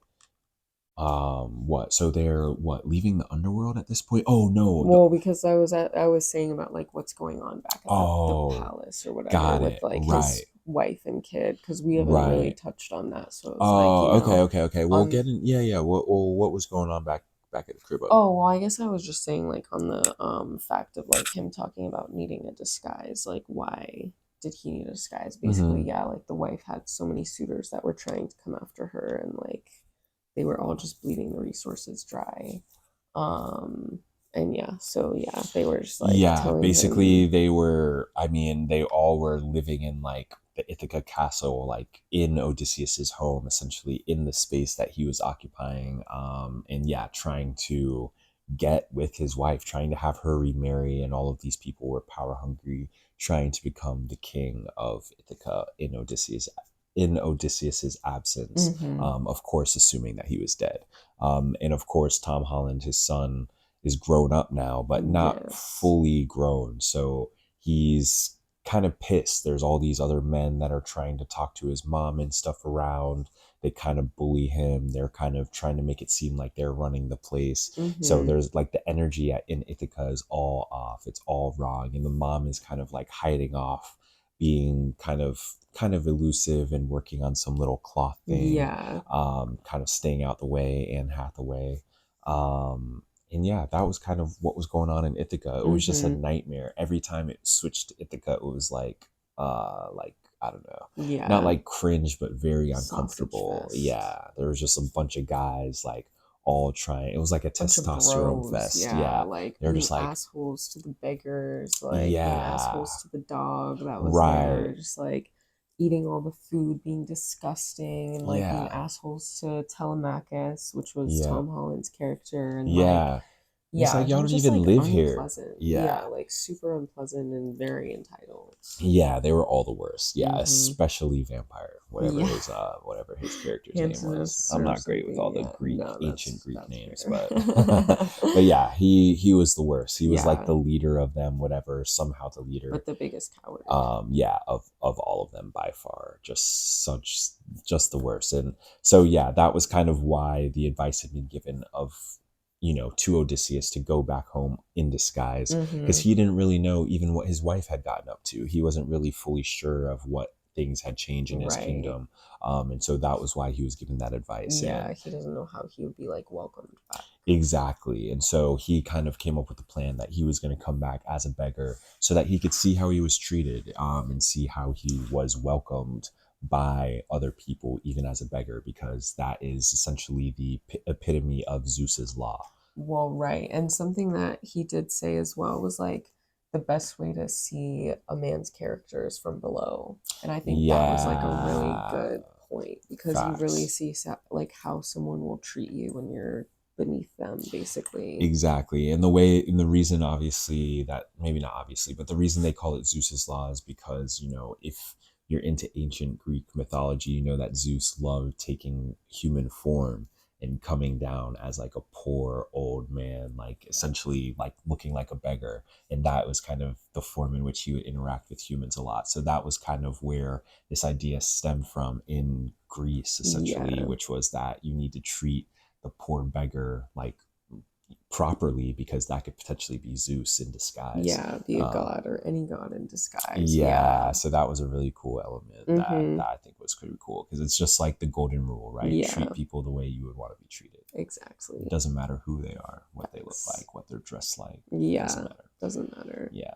what? So they're what, leaving the underworld at this point? Oh no, Well, because I was saying about like what's going on back at the oh, palace or whatever got with it. like his Right, wife and kid because we haven't really right. touched on that. So it's like, Oh, okay, okay, okay. We'll on get in. Yeah, yeah. What was going on back at the crib? oh, well, I guess I was just saying like on the fact of like him talking about needing a disguise, like why did he need a disguise? Basically, Mm-hmm. yeah, like the wife had so many suitors that were trying to come after her and like they were all just bleeding the resources dry. Um and yeah, so yeah, they were just like Yeah, telling basically him they were. I mean, they all were living in like the Ithaca castle, like in Odysseus's home, essentially in the space that he was occupying. And yeah, trying to get with his wife, trying to have her remarry, and all of these people were power hungry, trying to become the king of Ithaca in Odysseus's absence. Mm-hmm. Of course, assuming that he was dead. And of course, Tom Holland, his son, is grown up now, but not Yes. fully grown. So he's kind of pissed. There's all these other men that are trying to talk to his mom and stuff around. They kind of bully him. They're kind of trying to make it seem like they're running the place. So Mm-hmm. there's like the energy in Ithaca is all off. It's all wrong. And the mom is kind of like hiding off, being kind of elusive and working on some little cloth thing, Yeah. kind of staying out the way, Anne Hathaway. Um, and yeah, that was kind of what was going on in Ithaca. It was just a Mm-hmm. nightmare. Every time it switched to Ithaca, it was like I don't know, not Yeah. like cringe, but very Sausage uncomfortable. fest. Yeah, there was just a bunch of guys like all trying. It was like a Bunch of testosterone bros, fest. yeah, Yeah, like they're being just like, assholes to the beggars, like being yeah, assholes to the dog that was right, there, just like eating all the food, being disgusting, and like being yeah, assholes to Telemachus, which was yeah, Tom Holland's character, and like, yeah. He's yeah, like, he y'all was don't just even like live here. unpleasant. Yeah, Yeah, like super unpleasant and very entitled. yeah, they were all the worst. Yeah, Mm-hmm. especially Vampire, Yeah. whatever his character's name was. Hantinus I'm or not great with something. all the Yeah, Greek, no, ancient Greek that's names, fair. but but yeah, he was the worst. He was like Yeah, the leader of them, whatever, somehow the leader. but the biggest coward. Yeah, of all of them by far, just the worst. And so yeah, that was kind of why the advice had been given of, to Odysseus to go back home in disguise, because Mm-hmm. he didn't really know even what his wife had gotten up to. He wasn't really fully sure of what things had changed in his Right. kingdom. And so that was why he was given that advice. Yeah, And he doesn't know how he would be like welcomed back. exactly. And so he kind of came up with a plan that he was going to come back as a beggar so that he could see how he was treated, and see how he was welcomed by other people, even as a beggar, because that is essentially the epitome of Zeus's law. Well, right. And something that he did say as well was like the best way to see a man's character is from below. And I think that was like a really Yeah, good point because you really facts. see like how someone will treat you when you're beneath them, basically. Exactly. And the reason, obviously, that maybe not obviously, but the reason they call it Zeus's law is because, if you're into ancient Greek mythology, you know that Zeus loved taking human form and coming down as like a poor old man, like essentially like looking like a beggar. And that was kind of the form in which he would interact with humans a lot. So that was kind of where this idea stemmed from in Greece, essentially, Yeah. which was that you need to treat the poor beggar like properly, because that could potentially be Zeus in disguise. Yeah, be a Um, god or any god in disguise. Yeah. yeah, so that was a really cool element that Mm-hmm. that I think was pretty cool, because it's just like the golden rule, right? Treat Yeah, people the way you would want to be treated. It exactly. doesn't matter who they are, what they look Yes. like, what they're dressed like. It doesn't Yeah, matter. doesn't matter. Yeah.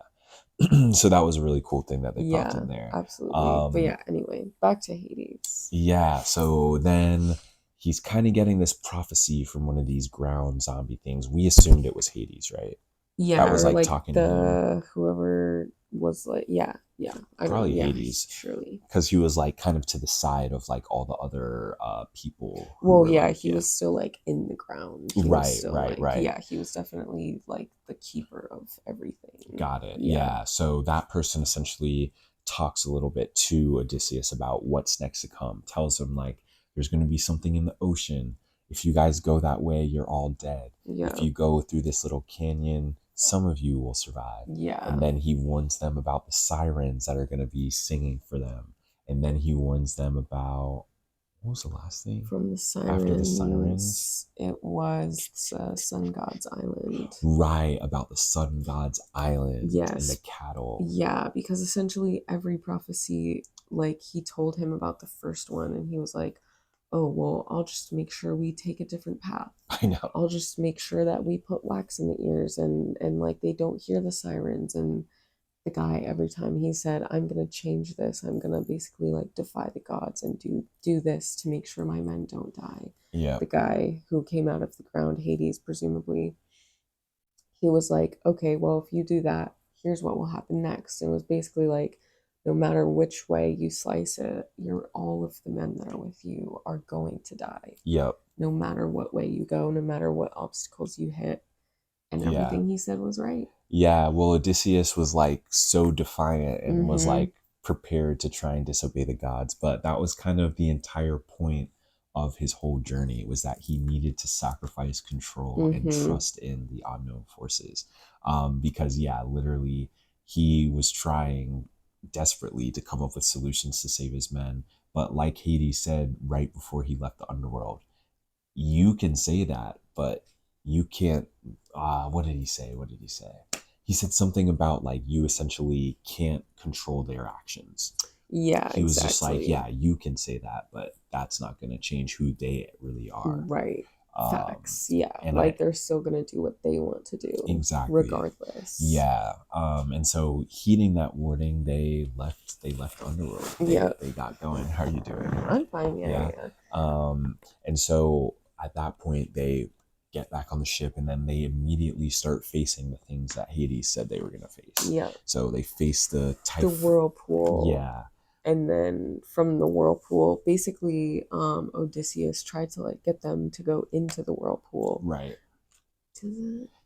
So that was a really cool thing that they popped Yeah, in there. absolutely. But Um, yeah, anyway, back to Hades. yeah, so then he's kind of getting this prophecy from one of these ground zombie things. We assumed it was Hades, right? That Yeah, was or like like talking to him. the whoever was like, yeah, yeah, I know. Probably Yeah, Hades, surely. because he was like kind of to the side of like all the other people who Well, were yeah, like, he yeah, was still like in the ground. He was right, still right, like, right. yeah, he was definitely like the keeper of everything. Got it. Yeah. Yeah. So that person essentially talks a little bit to Odysseus about what's next to come, tells him, like, there's going to be something in the ocean. If you guys go that way, you're all dead. If Yeah. you go through this little canyon, some of you will survive. And Yeah. then he warns them about the sirens that are going to be singing for them. And then he warns them about, what was the last thing? From the After the sirens? sirens, it was Sun God's Island. Right, about the sun god's island and the Yes. cattle. Yeah, because essentially every prophecy, like he told him about the first one, and he was like, oh, well, I'll just make sure we take a different path. I know. I'll just make sure that we put wax in the ears and like they don't hear the sirens. And the guy, every time he said, I'm gonna change this, I'm gonna basically like defy the gods and do this to make sure my men don't die. Yeah. The guy who came out of the ground, Hades, presumably, he was like, okay, well, if you do that, here's what will happen next. And it was basically like no matter which way you slice it, you're all of the men that are with you are going to die. Yep. No matter what way you go, no matter what obstacles you hit. And Yeah. everything he said was right. Yeah, well, Odysseus was like so defiant and was Mm-hmm. like prepared to try and disobey the gods, but that was kind of the entire point of his whole journey, was that he needed to sacrifice control and Mm-hmm. trust in the unknown forces. Because yeah, literally he was trying desperately to come up with solutions to save his men, but like Hades said right before he left the underworld, you can say that, but you can't. What did he say? What did he say? He said something about like you essentially can't control their actions. Yeah, He was just like, exactly. yeah, you can say that, but that's not going to change who they really are. Right. Um, Facts. Yeah. and Like I they're still gonna do what they want to do, exactly, regardless. yeah. And so heeding that warning, they left. They left Underworld. Yeah. They got going. How are you doing? I'm fine, yeah, Yeah. yeah. And so at that point, they get back on the ship and then they immediately start facing the things that Hades said they were going to face. Yeah. So they face the The typhoon. whirlpool. Yeah. And then from the whirlpool, basically, Odysseus tried to like get them to go into the whirlpool. Right. I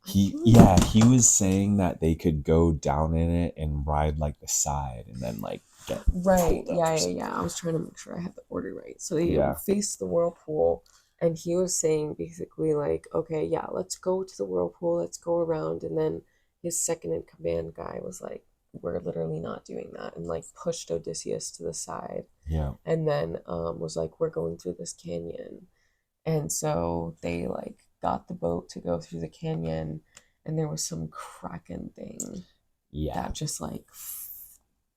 He, feel like yeah, he was saying that they could go down in it and ride like the side and then like get right, pulled up yeah, or yeah, yeah. something. I was trying to make sure I had the order right. So they Yeah. faced the whirlpool, and he was saying basically like, okay, yeah, let's go to the whirlpool, let's go around, and then his second in command guy was like, we're literally not doing that, and like pushed Odysseus to the side, Yeah. and then was like, we're going through this canyon, and so they like got the boat to go through the canyon, and there was some kraken thing Yeah. that just like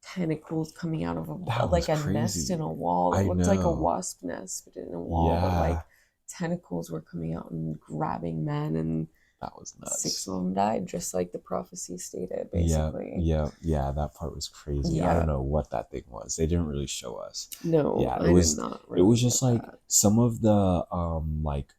tentacles coming out of a That was like a nest in crazy. a wall. It I looked like a know. wasp nest, but in a wall. But like Yeah. tentacles were coming out and grabbing men, and That was six nuts. of them died, just like the prophecy stated, Yeah, basically. yeah, yeah. That part was crazy. I don't Yeah. know what that thing was. They didn't really show us. No, Yeah, it I did was. not It really was just get like that. some of the like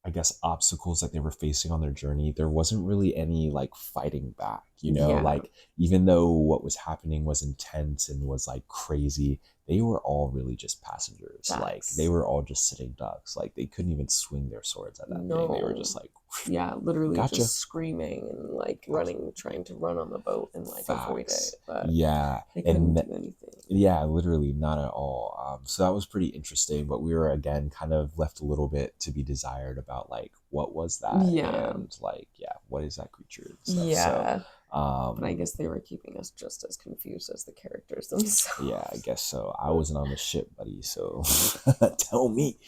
I guess obstacles that they were facing on their journey. There wasn't really any like fighting back. You know, Yeah. like even though what was happening was intense and was like crazy, they were all really just passengers. Like they Facts. were all just sitting ducks. Like they couldn't even swing their swords at that thing. They were No. just like, Yeah, literally gotcha. just screaming and like Gotcha. running, trying to run on the boat and like avoid Facts. it, but Yeah. they couldn't And do anything. yeah, literally not at all. So that was pretty interesting, but we were again kind of left a little bit to be desired about like what was that Yeah. and like yeah, what is that creature and stuff. So Yeah. But I um guess they were keeping us just as confused as the characters themselves. yeah, I guess so. I wasn't on the ship, buddy, so tell me.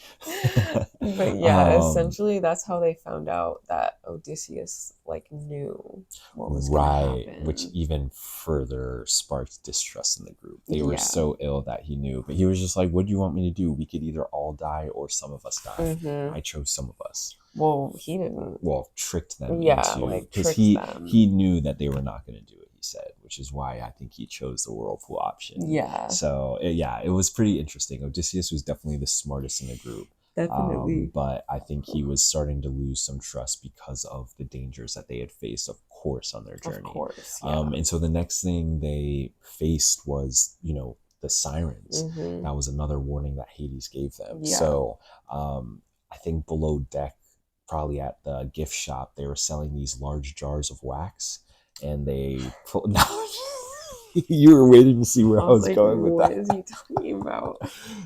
But yeah, um essentially that's how they found out that Odysseus like knew what was gonna Right, which happen. even further sparked distrust in the group. They were Yeah. so ill that he knew, but he was just like, "What do you want me to do? We could either all die or some of us die." Mm-hmm. I chose some of us. Well, he didn't. Well, tricked them Yeah, into like because tricked he them. knew that they were not going to do it. He said, which is why I think he chose the whirlpool option. Yeah, So yeah, it was pretty interesting. Odysseus was definitely the smartest in the group. definitely. But I think he was starting to lose some trust because of the dangers that they had faced, of course, on their Of journey. course, yeah. And so the next thing they faced was, the sirens. Mm-hmm. That was another warning that Hades gave them. Yeah. So I think below deck, probably at the gift shop, they were selling these large jars of wax, and they put. You were waiting to see where I I was was like, going with what that. is he talking about?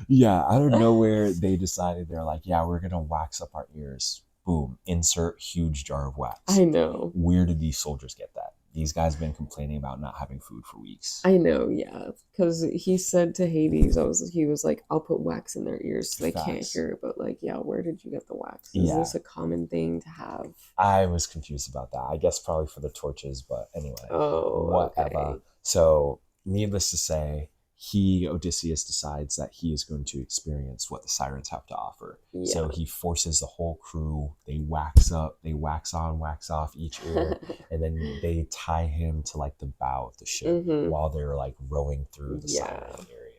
Yeah, out of nowhere, they decided they're like, yeah, we're gonna wax up our ears. Boom, insert huge jar of wax. I know. Where did these soldiers get that? These guys have been complaining about not having food for weeks. I know, yeah. Because he said to Hades, he was like, I'll put wax in their ears so they can't Facts. hear. But like, yeah, where did you get the wax? Is Yeah, this a common thing to have? I was confused about that. I guess probably for the torches, but anyway, Oh, whatever. okay. So, needless to say, Odysseus, decides that he is going to experience what the sirens have to offer. So Yeah. he forces the whole crew. They wax up, they wax on, wax off each ear, and then they tie him to like the bow of the ship Mm-hmm. while they're like rowing through the Yeah. siren area.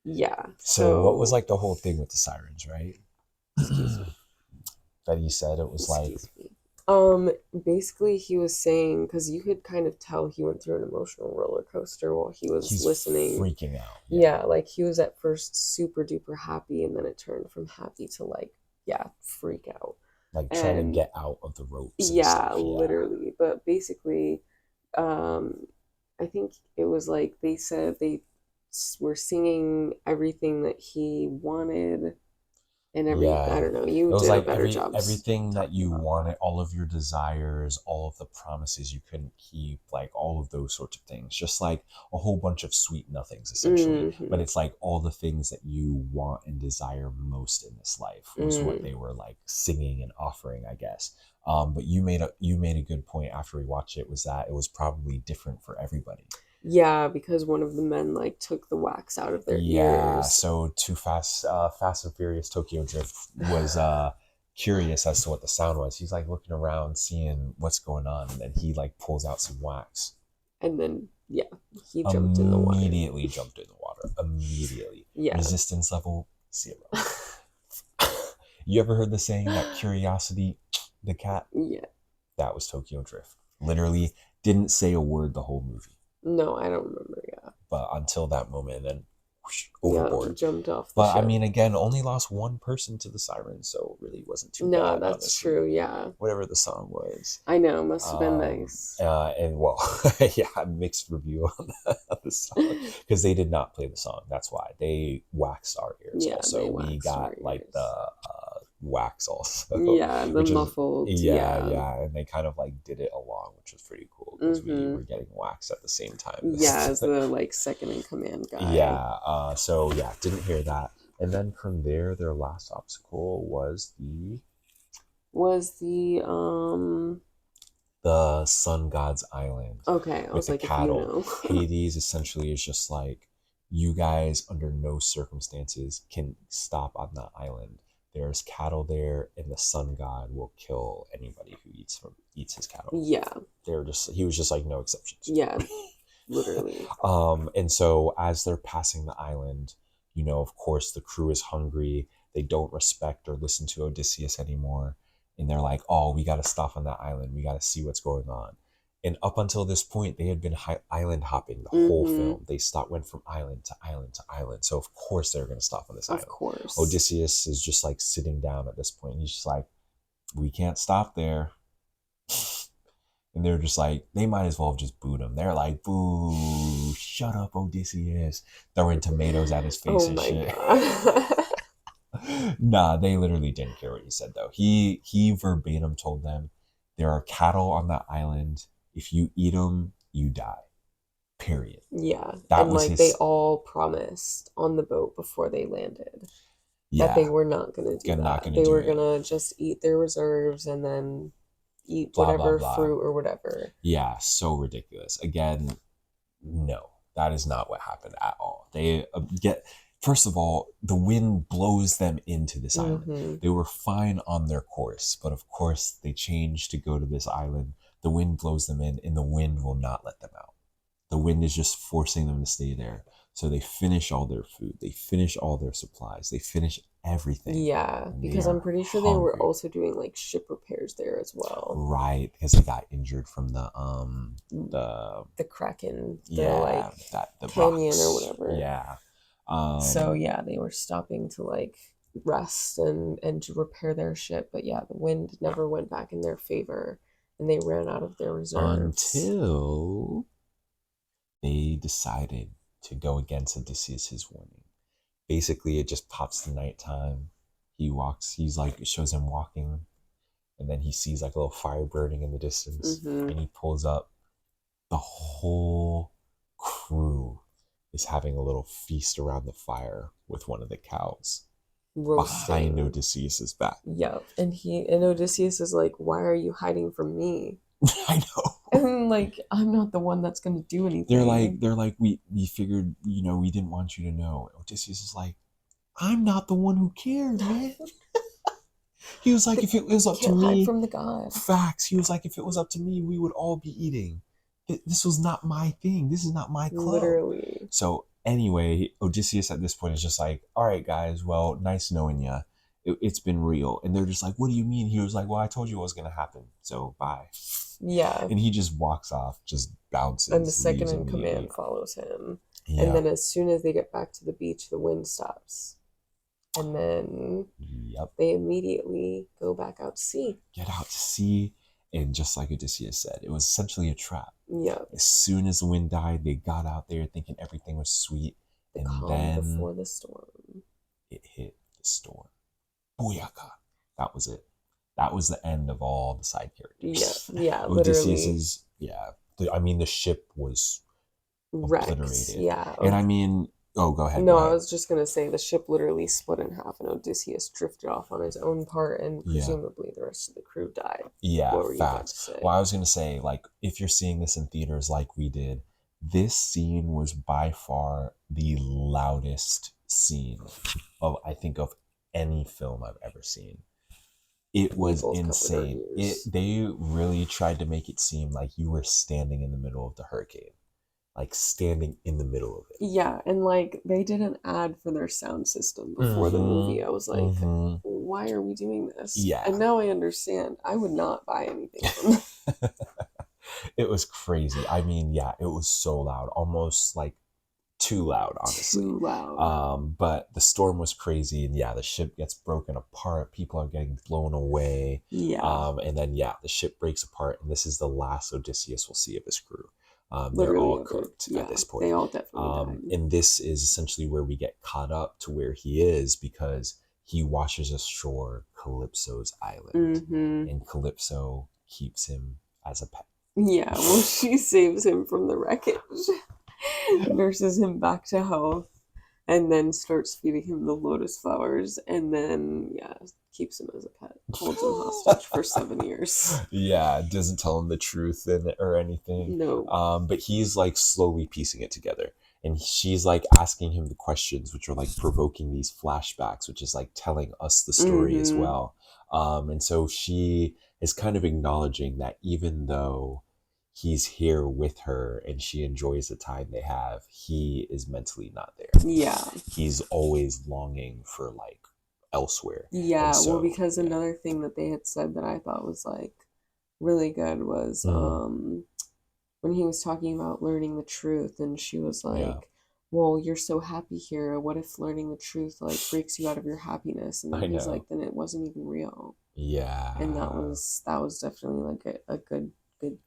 Yeah. So what was So, like the whole thing with the sirens, right? excuse me. That he said it was like Excuse me. Um, Basically, he was saying because you could kind of tell he went through an emotional roller coaster while he was He's listening. freaking out. Yeah. Yeah, like he was at first super duper happy, and then it turned from happy to like, yeah, freak out. Like trying to And get out of the ropes and yeah, stuff. Yeah. literally. But basically, um, I think it was like they said they were singing everything that he wanted and every, I Yeah. don't know, you It was did a like better job everything that talking you about that. wanted, all of your desires, all of the promises you couldn't keep, like all of those sorts of things. Just like a whole bunch of sweet nothings essentially. But Mm-hmm. it's like all the things that you want and desire most in this life was what Mm. they were like singing and offering, I guess. But you made a good point after we watched it, was that it was probably different for everybody. Yeah, because one of the men like took the wax out of their Yeah, ears. so Too Fast, Fast and Furious Tokyo Drift was curious as to what the sound was. He's like looking around, seeing what's going on, and then he like pulls out some wax. And then, yeah, he jumped in the water. Immediately jumped in the water. Immediately. Yeah. Resistance level 0. You ever heard the saying that curiosity, the cat? Yeah. That was Tokyo Drift. Literally didn't say a word the whole movie, No, I don't remember. Yeah. but until that moment, and then whoosh, Yeah, overboard. jumped off the But I ship. mean, again, only lost one person to the siren, so it really wasn't too No, bad, that's honestly. true. Yeah. Whatever the song was. I know. Must have been nice. And well, yeah, mixed review on the song because they did not play the song. That's why they waxed our ears. Yeah, Also, they we waxed our got like the ears. wax also, Yeah, the which is muffled. yeah, Yeah. yeah, and they kind of like did it along, which was pretty cool because we Mm-hmm. were getting waxed at the same time. Yeah, as the like second in command guy. Yeah. So yeah, didn't hear that. And then from there, their last obstacle was Was the sun god's island okay, I with was the like, if you cattle. know. Hades essentially is just like, you guys under no circumstances can stop on that island. There's cattle there, and the sun god will kill anybody who eats his cattle. Yeah. He was just like, no exceptions. Yeah, literally. And so as they're passing the island, of course the crew is hungry. They don't respect or listen to Odysseus anymore. And they're like, oh, we got to stop on that island. We got to see what's going on. And up until this point, they had been island hopping the whole Mm-hmm. film. Went from island to island to island. So of course they're going to stop on this Of island. course. Odysseus is just like sitting down at this point. He's just like, we can't stop there. And they're just like, they might as well have just booed him. They're like, boo, shut up, Odysseus. Throwing tomatoes at his face Oh and my shit. god. Nah, they literally didn't care what he said though. He verbatim told them, there are cattle on that island. If you eat them, you die. Period. Yeah. That And was like they his. all promised on the boat before they landed that they Yeah, were not going to do not that. gonna They do were it. going to just eat their reserves and then eat Blah blah whatever blah. fruit or whatever. Yeah, so ridiculous. Again, no, that is not what happened at all. They get First of all, the wind blows them into this island. Mm-hmm. They were fine on their course, but of course they changed to go to this island. The wind blows them in, and the wind will not let them out. The wind is just forcing them to stay there. So they finish all their food, they finish all their supplies, they finish everything. Yeah, And they because I'm are pretty sure they were hungry. also doing like ship repairs there as well. Right, because they got injured from the The Kraken, the yeah, like that the canyon or rocks. whatever. Yeah. So Um yeah, they were stopping to like rest and to repair their ship, but yeah, the wind never went back in their favor and they ran out of their reserves. until they decided to go against Odysseus's warning. Basically, it just pops to nighttime. He's like, it shows him walking, and then he sees like a little fire burning in the distance, Mm-hmm. and he pulls up. The whole crew is having a little feast around the fire with one of the cows behind Roasting. Odysseus's back. Yep. And Odysseus is like, "Why are you hiding from me?" I know. And like, I'm not the one that's gonna do anything. They're like, we figured, we didn't want you to know. Odysseus is like, I'm not the one who cared, man. He was like, if it was up to Can't hide me, from the god. facts. He was like, if it was up to me, we would all be eating. This was not my thing. This is not my club. Literally. So anyway, Odysseus at this point is just like, all right, guys, well, nice knowing you. It's been real. And they're just like, what do you mean? He was like, well, I told you what was going to happen. So bye. Yeah. And he just walks off, just And the bounces, second leaves in immediately. command follows him. And Yeah. then as soon as they get back to the beach, the wind stops. And then Yep. they immediately go back out to sea. Get out to sea. And just like Odysseus said, it was essentially a trap. Yeah. As soon as the wind died, they got out there thinking everything was sweet. The And calm then before the storm. it hit the storm. Booyaka. That was it. That was the end of all the side Yeah. characters. Yeah. Literally Odysseus's, yeah. The ship was wrecked. obliterated. Yeah. And I mean, oh, go ahead, go No, I ahead. was just going to say the ship literally split in half and Odysseus drifted off on his own part and Yeah. presumably the rest of the crew died. Yeah, What were you about to facts. say? Well, I was going to say, like, if you're seeing this in theaters like we did, this scene was by far the loudest scene of, I think, of any film I've ever seen. It We was both covered our insane. ears. They really tried to make it seem like you were standing in the middle of the hurricane, like standing in the middle of it. Yeah, and like they did an ad for their sound system before the movie. Mm-hmm. I was like, Mm-hmm. why are we doing this? Yeah. And now I understand. I would not buy anything from them. It was crazy. I mean, yeah, it was so loud, almost like too loud, honestly. Too loud. But the storm was crazy, and yeah, the ship gets broken apart. People are getting blown away. Yeah, And then yeah, the ship breaks apart, and this is the last Odysseus will see of his crew. They're literally all ever. cooked at Yeah, this they point. all definitely died. And this is essentially where we get caught up to where he is because he washes ashore Calypso's island, Mm-hmm. and Calypso keeps him as a pet. Yeah, well, she saves him from the wreckage, nurses him back to health, and then starts feeding him the lotus flowers, and then, yeah, keeps him as a pet, holds him hostage for 7 years. Yeah, doesn't tell him the truth or anything. No. But he's like slowly piecing it together. And she's like asking him the questions, which are like provoking these flashbacks, which is like telling us the story as Mm-hmm. well. And so she is kind of acknowledging that even though he's here with her and she enjoys the time they have, he is mentally not there. Yeah. He's always longing for like elsewhere. Yeah, And well, so, because yeah. another thing that they had said that I thought was like really good was Mm, when he was talking about learning the truth, and she was yeah, like, well, you're so happy here, what if learning the truth like breaks you out of your happiness? And then I he's know. like, then it wasn't even real. And that Yeah, was definitely like a good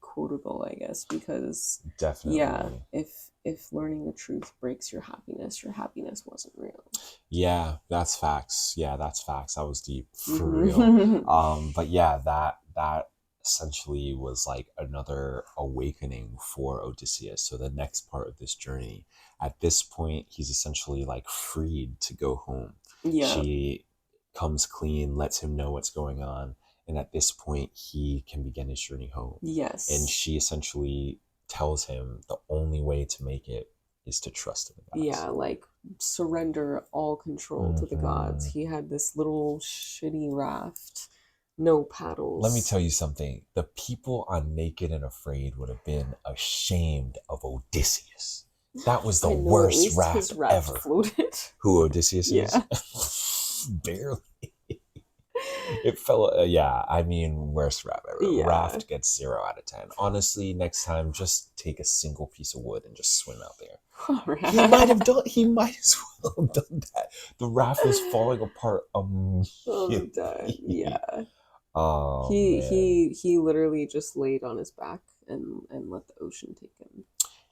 quotable, I guess, because yeah, definitely. if learning the truth breaks your happiness wasn't real. Yeah, that's facts. Yeah, that's facts. That was deep for real. Mm-hmm. But yeah, that essentially was like another awakening for Odysseus. So the next part of this journey, at this point, he's essentially like freed to go home. Yeah. She comes clean, lets him know what's going on, and at this point, he can begin his journey home. And Yes. she essentially tells him the only way to make it is to trust in the gods. Yeah, like surrender all control to the gods. Mm-hmm. He had this little shitty raft, no Let me paddles. tell you something. The people on Naked and Afraid would have been ashamed of Odysseus. That was the I know, at worst least raft his raft ever. floated. Who Odysseus is? Yeah. Barely. It fell. Yeah, I mean, worst raft ever. Yeah. Raft gets 0 out of 10. Honestly, next time, just take a single piece of wood and just swim out there. All He might have right. done. He might as well have done that. The raft was falling apart I'm done. immediately. Yeah. Oh He man. he he literally just laid on his back and let the ocean take him.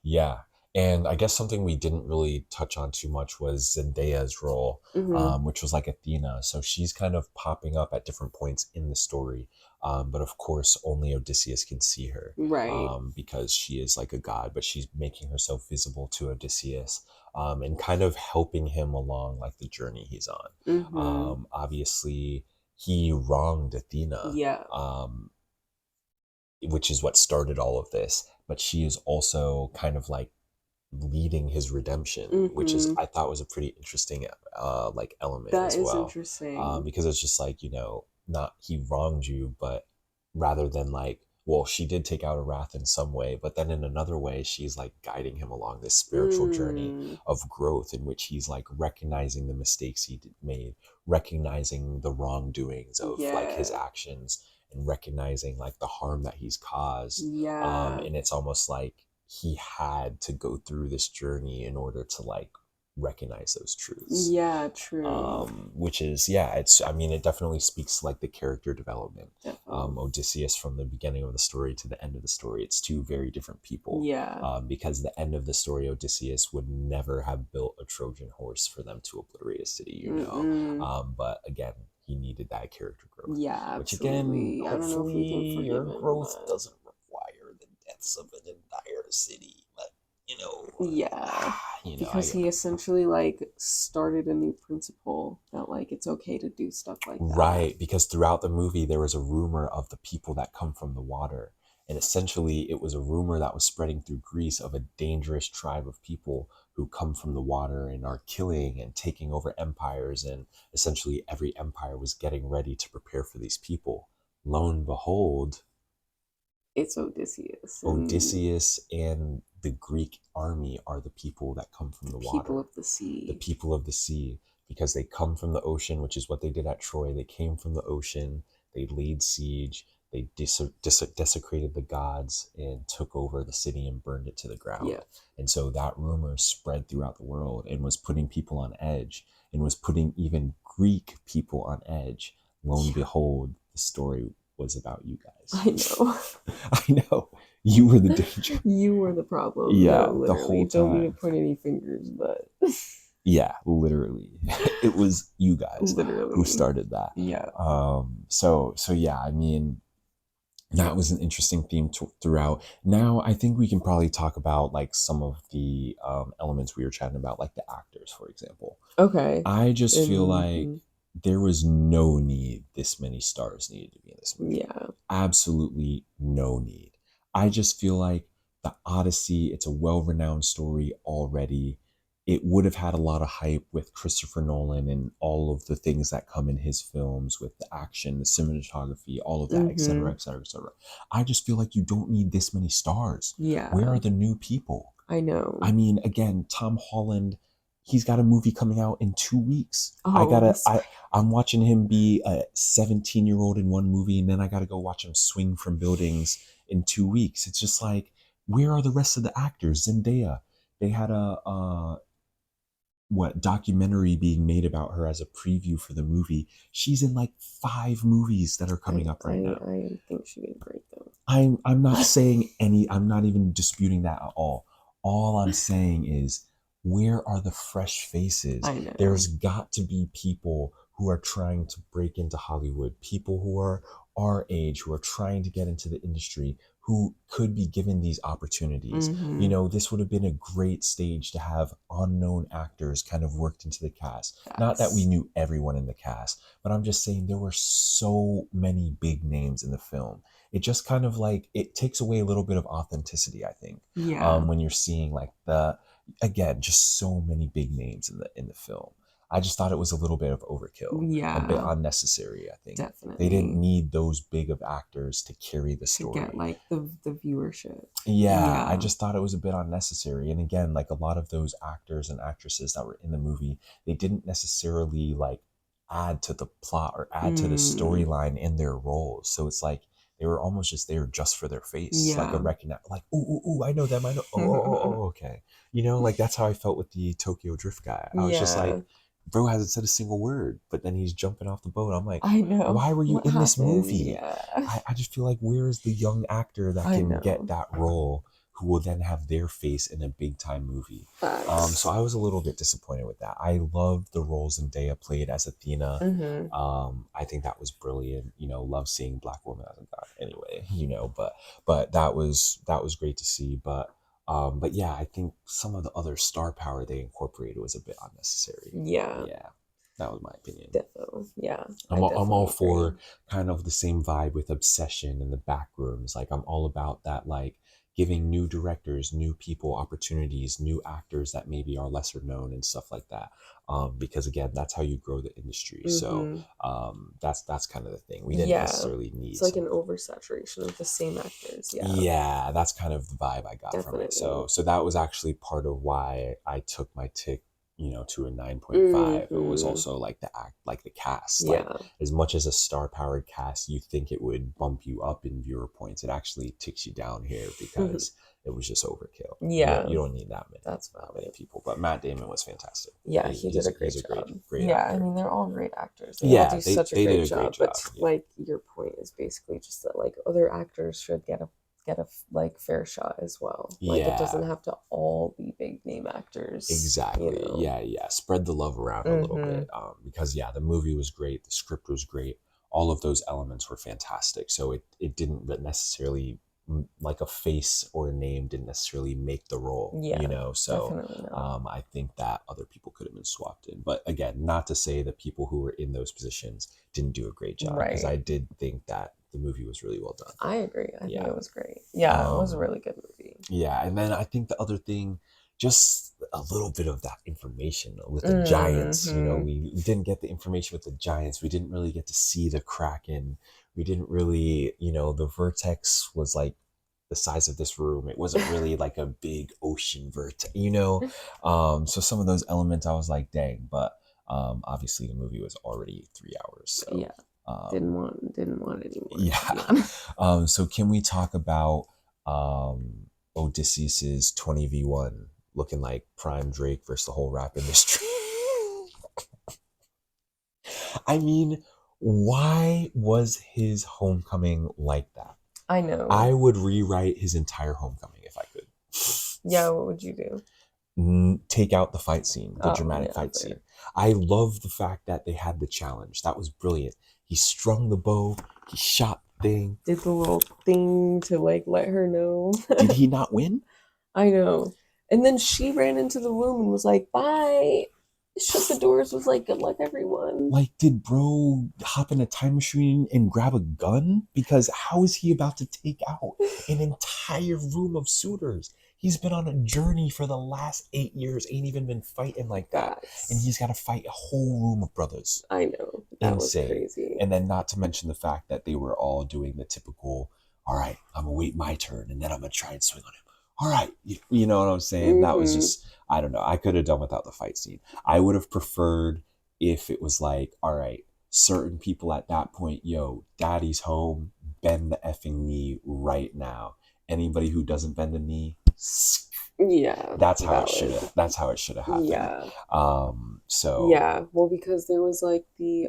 Yeah. And I guess something we didn't really touch on too much was Zendaya's role, Mm-hmm. which was like Athena. So she's kind of popping up at different points in the story. But of course, only Odysseus can see her Right. because she is like a god, but she's making herself visible to Odysseus and kind of helping him along like the journey he's on. Mm-hmm. Obviously, he wronged Athena. Yeah. Which is what started all of this. But she is also kind of like leading his redemption, which is Mm-hmm. I thought was a pretty interesting like element That as is well, interesting. because it's just like not he wronged you, but rather than like well, she did take out a wrath in some way, but then in another way, she's like guiding him along this spiritual journey Mm, of growth in which he's like recognizing the mistakes made, recognizing the wrongdoings of like his yeah. actions, and recognizing like the harm that he's caused. Yeah. And it's almost like he had to go through this journey in order to like recognize those truths. Yeah, true. Which is, yeah, it's, I mean, it definitely speaks to like the character development. Definitely. Odysseus, from the beginning of the story to the end of the story, it's two very different people. Yeah. Because the end of the story, Odysseus would never have built a Trojan horse for them to obliterate a city, you know. Mm-mm. But again, he needed that character growth, Yeah, which again, absolutely. I don't know if hopefully we can your forgive him, growth but doesn't require the deaths of an entire city. But you know, yeah. you know, Because he essentially like started a new principle that like it's okay to do stuff like that. right, because throughout the movie there was a rumor of the people that come from the water. And essentially it was a rumor that was spreading through Greece of a dangerous tribe of people who come from the water and are killing and taking over empires, and essentially every empire was getting ready to prepare for these people. Lo and behold, It's Odysseus and Odysseus and the Greek army are the people that come from the the people water, of the the sea. people of the sea, because they come from the ocean, which is what they did at Troy. They came from the ocean, they laid siege, they desecrated the gods and took over the city and burned it to the Yeah. ground. And so that rumor spread throughout the world and was putting people on edge, and was putting even Greek people on edge. Lo and Yeah. behold, the story was about you guys. I know. I know. You were the danger. You were the problem. No, Yeah, the literally. whole Don't mean to time. point any fingers, but Yeah, literally. It was you guys who literally. started that. Yeah. So yeah, I mean, that was an interesting theme throughout. Now, I think we can probably talk about like some of the elements we were chatting about, like the actors, for example. Okay. I just feel like And there was no need this many stars needed to be in this movie. yeah. Absolutely no need. I just feel like the Odyssey, it's a well-renowned story already. It would have had a lot of hype with Christopher Nolan and all of the things that come in his films with the action, the cinematography, all of that, et cetera, Mm-hmm. et cetera, et cetera. I just feel like you don't need this many stars. Where Yeah. are the new people? I I know. mean, again, Tom Holland, he's got a movie coming out in 2 weeks. Oh, I'm watching him be a 17-year-old in one movie, and then I gotta go watch him swing from buildings in 2 weeks. It's just like, where are the rest of the actors? Zendaya, they had a what documentary being made about her as a preview for the movie. She's in like 5 movies that are I coming up right I now. I think she did great though. I'm not saying any, I'm not even disputing that at all. All I'm saying is, where are the fresh faces? I know. There's got to be people who are trying to break into Hollywood, people who are our age, who are trying to get into the industry, who could be given these opportunities. You Mm-hmm. know, this would have been a great stage to have unknown actors kind of worked into the cast. Not that we Facts. knew everyone in the cast, but I'm just saying there were so many big names in the film. It just kind of like, it takes away a little bit of authenticity, I think, Yeah. when you're seeing like the, again, just so many big names in the film. I just thought it was a little bit of overkill, a bit Yeah. unnecessary. I think they didn't Definitely. need those big of actors to carry the To get story. like the viewership. Yeah, I Yeah. just thought it was a bit unnecessary. And again, like a lot of those actors and actresses that were in the movie, they didn't necessarily like add to the plot or add to the Mm. storyline in their roles. So it's like they were almost just there just for their face, like a Yeah. recognize, like, ooh, ooh, ooh, I know them. I know. Oh, oh, oh, oh, okay. You know, like that's how I felt with the Tokyo Drift guy. I was just Yeah. like, bro hasn't said a single word, but then he's jumping off the boat. I'm like, I know. why were you What in this happened? movie? Yeah. I just feel like, where is the young actor that I can get know. that role, who will then have their face in a big time movie? So Facts. I was a little bit disappointed with that. I loved the roles Zendaya played as Athena. Mm-hmm. I think that was brilliant. You know, love seeing black woman as a god. Anyway, you know, but that was great to see. But yeah, I think some of the other star power they incorporated was a bit unnecessary. Yeah. Yeah, that was my opinion. Definitely. Yeah. I I'm all definitely agree. for kind of the same vibe with Obsession and the back rooms. Like I'm all about that, like, giving new directors, new people opportunities, new actors that maybe are lesser known and stuff like that. Because again, that's how you grow the industry. So Mm-hmm. that's kind of the thing. We didn't Yeah. necessarily It's need like some. an oversaturation of the same actors. Yeah, Yeah, that's kind of the vibe I got from it. definitely. So that was actually part of why I took my tick, to a 9.5. It was Mm-hmm. also like the act, like the cast. Like, Yeah. as much as a star powered cast, you think it would bump you up in viewer points, it actually ticks you down here because it was just overkill. Yeah, You don't need that's that many valid. people. But Matt Damon was fantastic. Yeah, he did a great He's a great job. great Yeah, I actor. mean, they're all great actors. They all Yeah, do such a they great did a great job. But job. Yeah. like your point is basically just that like other actors should get a like fair shot as well. Like it doesn't Yeah, have to all be big name actors, you exactly. know. Yeah. Spread the love around a little Mm-hmm. bit. Because yeah, the movie was great. The script was great. All of those elements were fantastic. So it didn't necessarily, like a face or a name didn't necessarily make the role, Yeah, So definitely not. I think that other people could have been swapped in. But again, not to say the people who were in those positions didn't do a great job, because Right. I did think that the movie was really well done. I agree. I think Yeah. it was great. Yeah, it was a Um, really good movie. yeah, and then I think the other thing, just a little bit of that information with the giants. Mm-hmm. We didn't get the information with the giants. We didn't really get to see the Kraken. We didn't really, the vertex was like the size of this room. It wasn't really like a big ocean vertex. So some of those elements I was like, dang, but obviously the movie was already 3 hours. So Yeah. um, Didn't want any more, to be yeah. honest. So can we talk about Odysseus's 20v1 looking like prime Drake versus the whole rap industry? I mean, why was his homecoming like that? I know. I would rewrite his entire homecoming if I could. Yeah, what would you do? Take out the fight scene, the Oh, dramatic yeah, fight scene. fair. I love the fact that they had the challenge. That was brilliant. He strung the bow, he shot the thing. Did the little thing to like let her know. Did he not win? I know. And then she ran into the room and was like, bye. Shut the doors, was like, good luck, everyone. Like, did bro hop in a time machine and grab a gun? Because how is he about to take out an entire room of suitors? He's been on a journey for the last 8 years, ain't even been fighting like that. And Facts. he's got to fight a whole room of brothers. I know. That was Insane. crazy. And then, not to mention the fact that they were all doing the typical, all right, I'm going to wait my turn and then I'm going to try and swing on him. All right. You know what I'm saying? That was Mm-hmm. just, I don't know. I could have done without the fight scene. I would have preferred if it was like, all right, certain people at that point, yo, daddy's home, bend the effing knee right now. Anybody who doesn't bend the knee, Yeah, valid. that's how it should have happened. Yeah. So Yeah. Well, because there was like the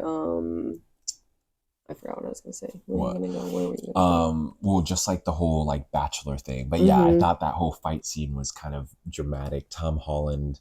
I forgot what I was gonna say. Where were you what? gonna go? Where were you gonna go? Well, just like the whole like bachelor thing. But yeah, I Mm-hmm. thought that whole fight scene was kind of dramatic. Tom Holland,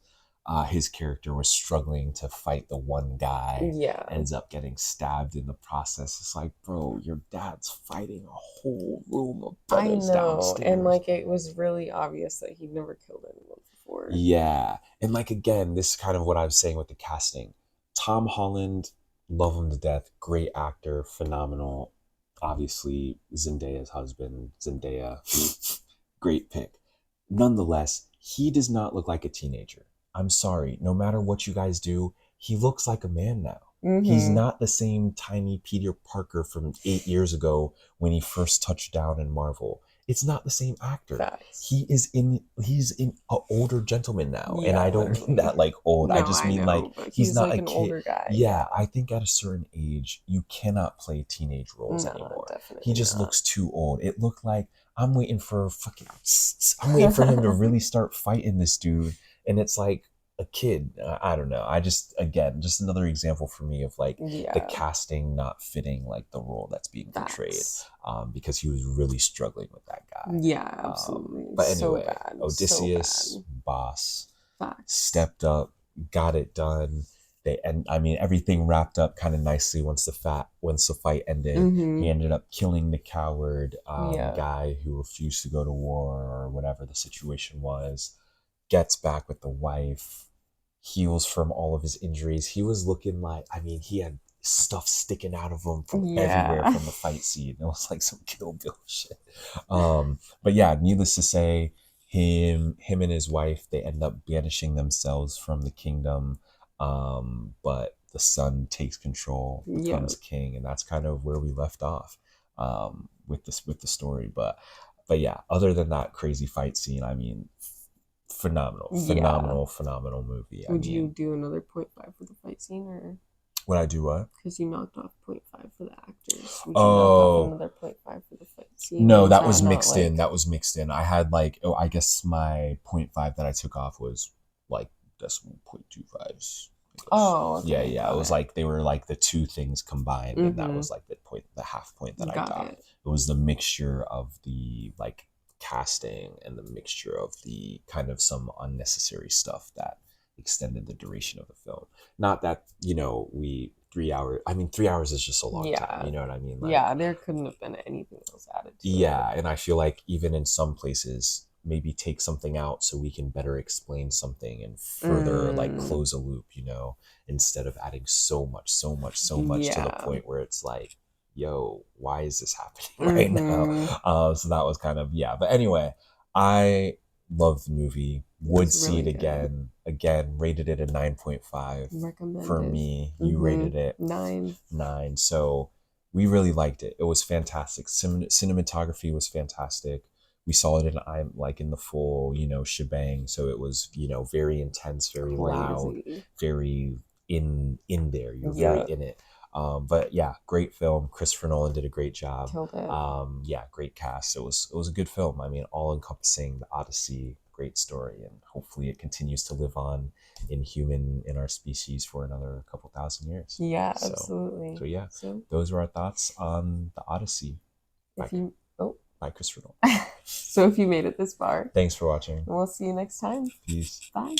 his character was struggling to fight the one guy, Yeah. ends up getting stabbed in the process. It's like, bro, your dad's fighting a whole room of I brothers know. And downstairs. like it was really obvious that he'd never killed anyone before. Yeah. And like, again, this is kind of what I was saying with the casting. Tom Holland, love him to death, great actor, phenomenal. Obviously, Zendaya's husband, Zendaya, great pick. Nonetheless, he does not look like a teenager. I'm sorry, no matter what you guys do, he looks like a man now. He's Mm-hmm. not the same tiny Peter Parker from 8 years ago when he first touched down in Marvel. It's not the same actor. Facts. He's in an older gentleman now, and Yeah, I don't mean literally. that like old. I No, just I mean like know, but he's he's not like a an kid. older guy. Yeah, Yeah. I think at a certain age you cannot play teenage roles No, anymore. He definitely just not. looks too old. It looked like I'm waiting for him to really start fighting this dude, and it's like a kid. I don't know. I just, again, just another example for me of like the Yeah. casting not fitting like the role that's being portrayed, Facts. because he was really struggling with that guy. Yeah, absolutely. But So anyway, bad. So Odysseus, bad. boss, Facts. stepped up, got it done. And I mean, everything wrapped up kind of nicely once the fight ended. He Mm-hmm. ended up killing the coward Yeah. guy who refused to go to war or whatever the situation was. Gets back with the wife, heals from all of his injuries. He was looking like, I mean, he had stuff sticking out of him from everywhere Yeah. from the fight scene. It was like some Kill Bill shit. But yeah, needless to say, him and his wife, they end up banishing themselves from the kingdom. But the son takes control, Yeah. becomes king, and that's kind of where we left off with this with the story. But yeah, other than that crazy fight scene, I mean, phenomenal, Yeah. phenomenal, phenomenal movie. I Would you mean, do another point 0.5 for the fight scene, or when I do what? because you knocked off point 0.5 for the actors, would you knock off Oh, another point 0.5 for the fight scene, or no, is that that was not mixed in. like? That was mixed in. I had like, oh, I guess my point 0.5 that I took off was like decimal 0.25s. I guess. Oh, Yeah, okay, yeah. It got was it. like they were like the two things combined, and that Mm-hmm. was like the point, the half point that I Got got. it. It was the mixture of the like casting and the mixture of the kind of some unnecessary stuff that extended the duration of the film. Not that, we 3 hours. I mean, 3 hours is just a long time. Yeah. You know what I mean? Like, Yeah, there couldn't have been anything else added to it. yeah, and I feel like even in some places, maybe take something out so we can better explain something and further like Mm, close a loop, instead of adding so much, so much, so much to the yeah. point where it's like, yo, why is this happening right now? Mm-hmm. So that was kind of, yeah. But anyway, I love the movie. It Would was see it really good. again. Again, rated it a 9.5 for Recommended. me. You Mm-hmm. rated it 9. 9. So we really liked it. It was fantastic. Cinematography was fantastic. We saw it in like in the full, shebang. So it was, very intense, very loud, Crazy. very in there. You're very Yeah. in it. But yeah, great film. Christopher Nolan did a great job. Killed it. Yeah, great cast. It was a good film. I mean, all encompassing, the Odyssey, great story, and hopefully it continues to live on in our species for another couple thousand years. Yeah, So absolutely. yeah, So those were our thoughts on the Odyssey by if you oh by Christopher Nolan. so if you made it this far, Thanks for watching. we'll see you next time. Peace. Bye.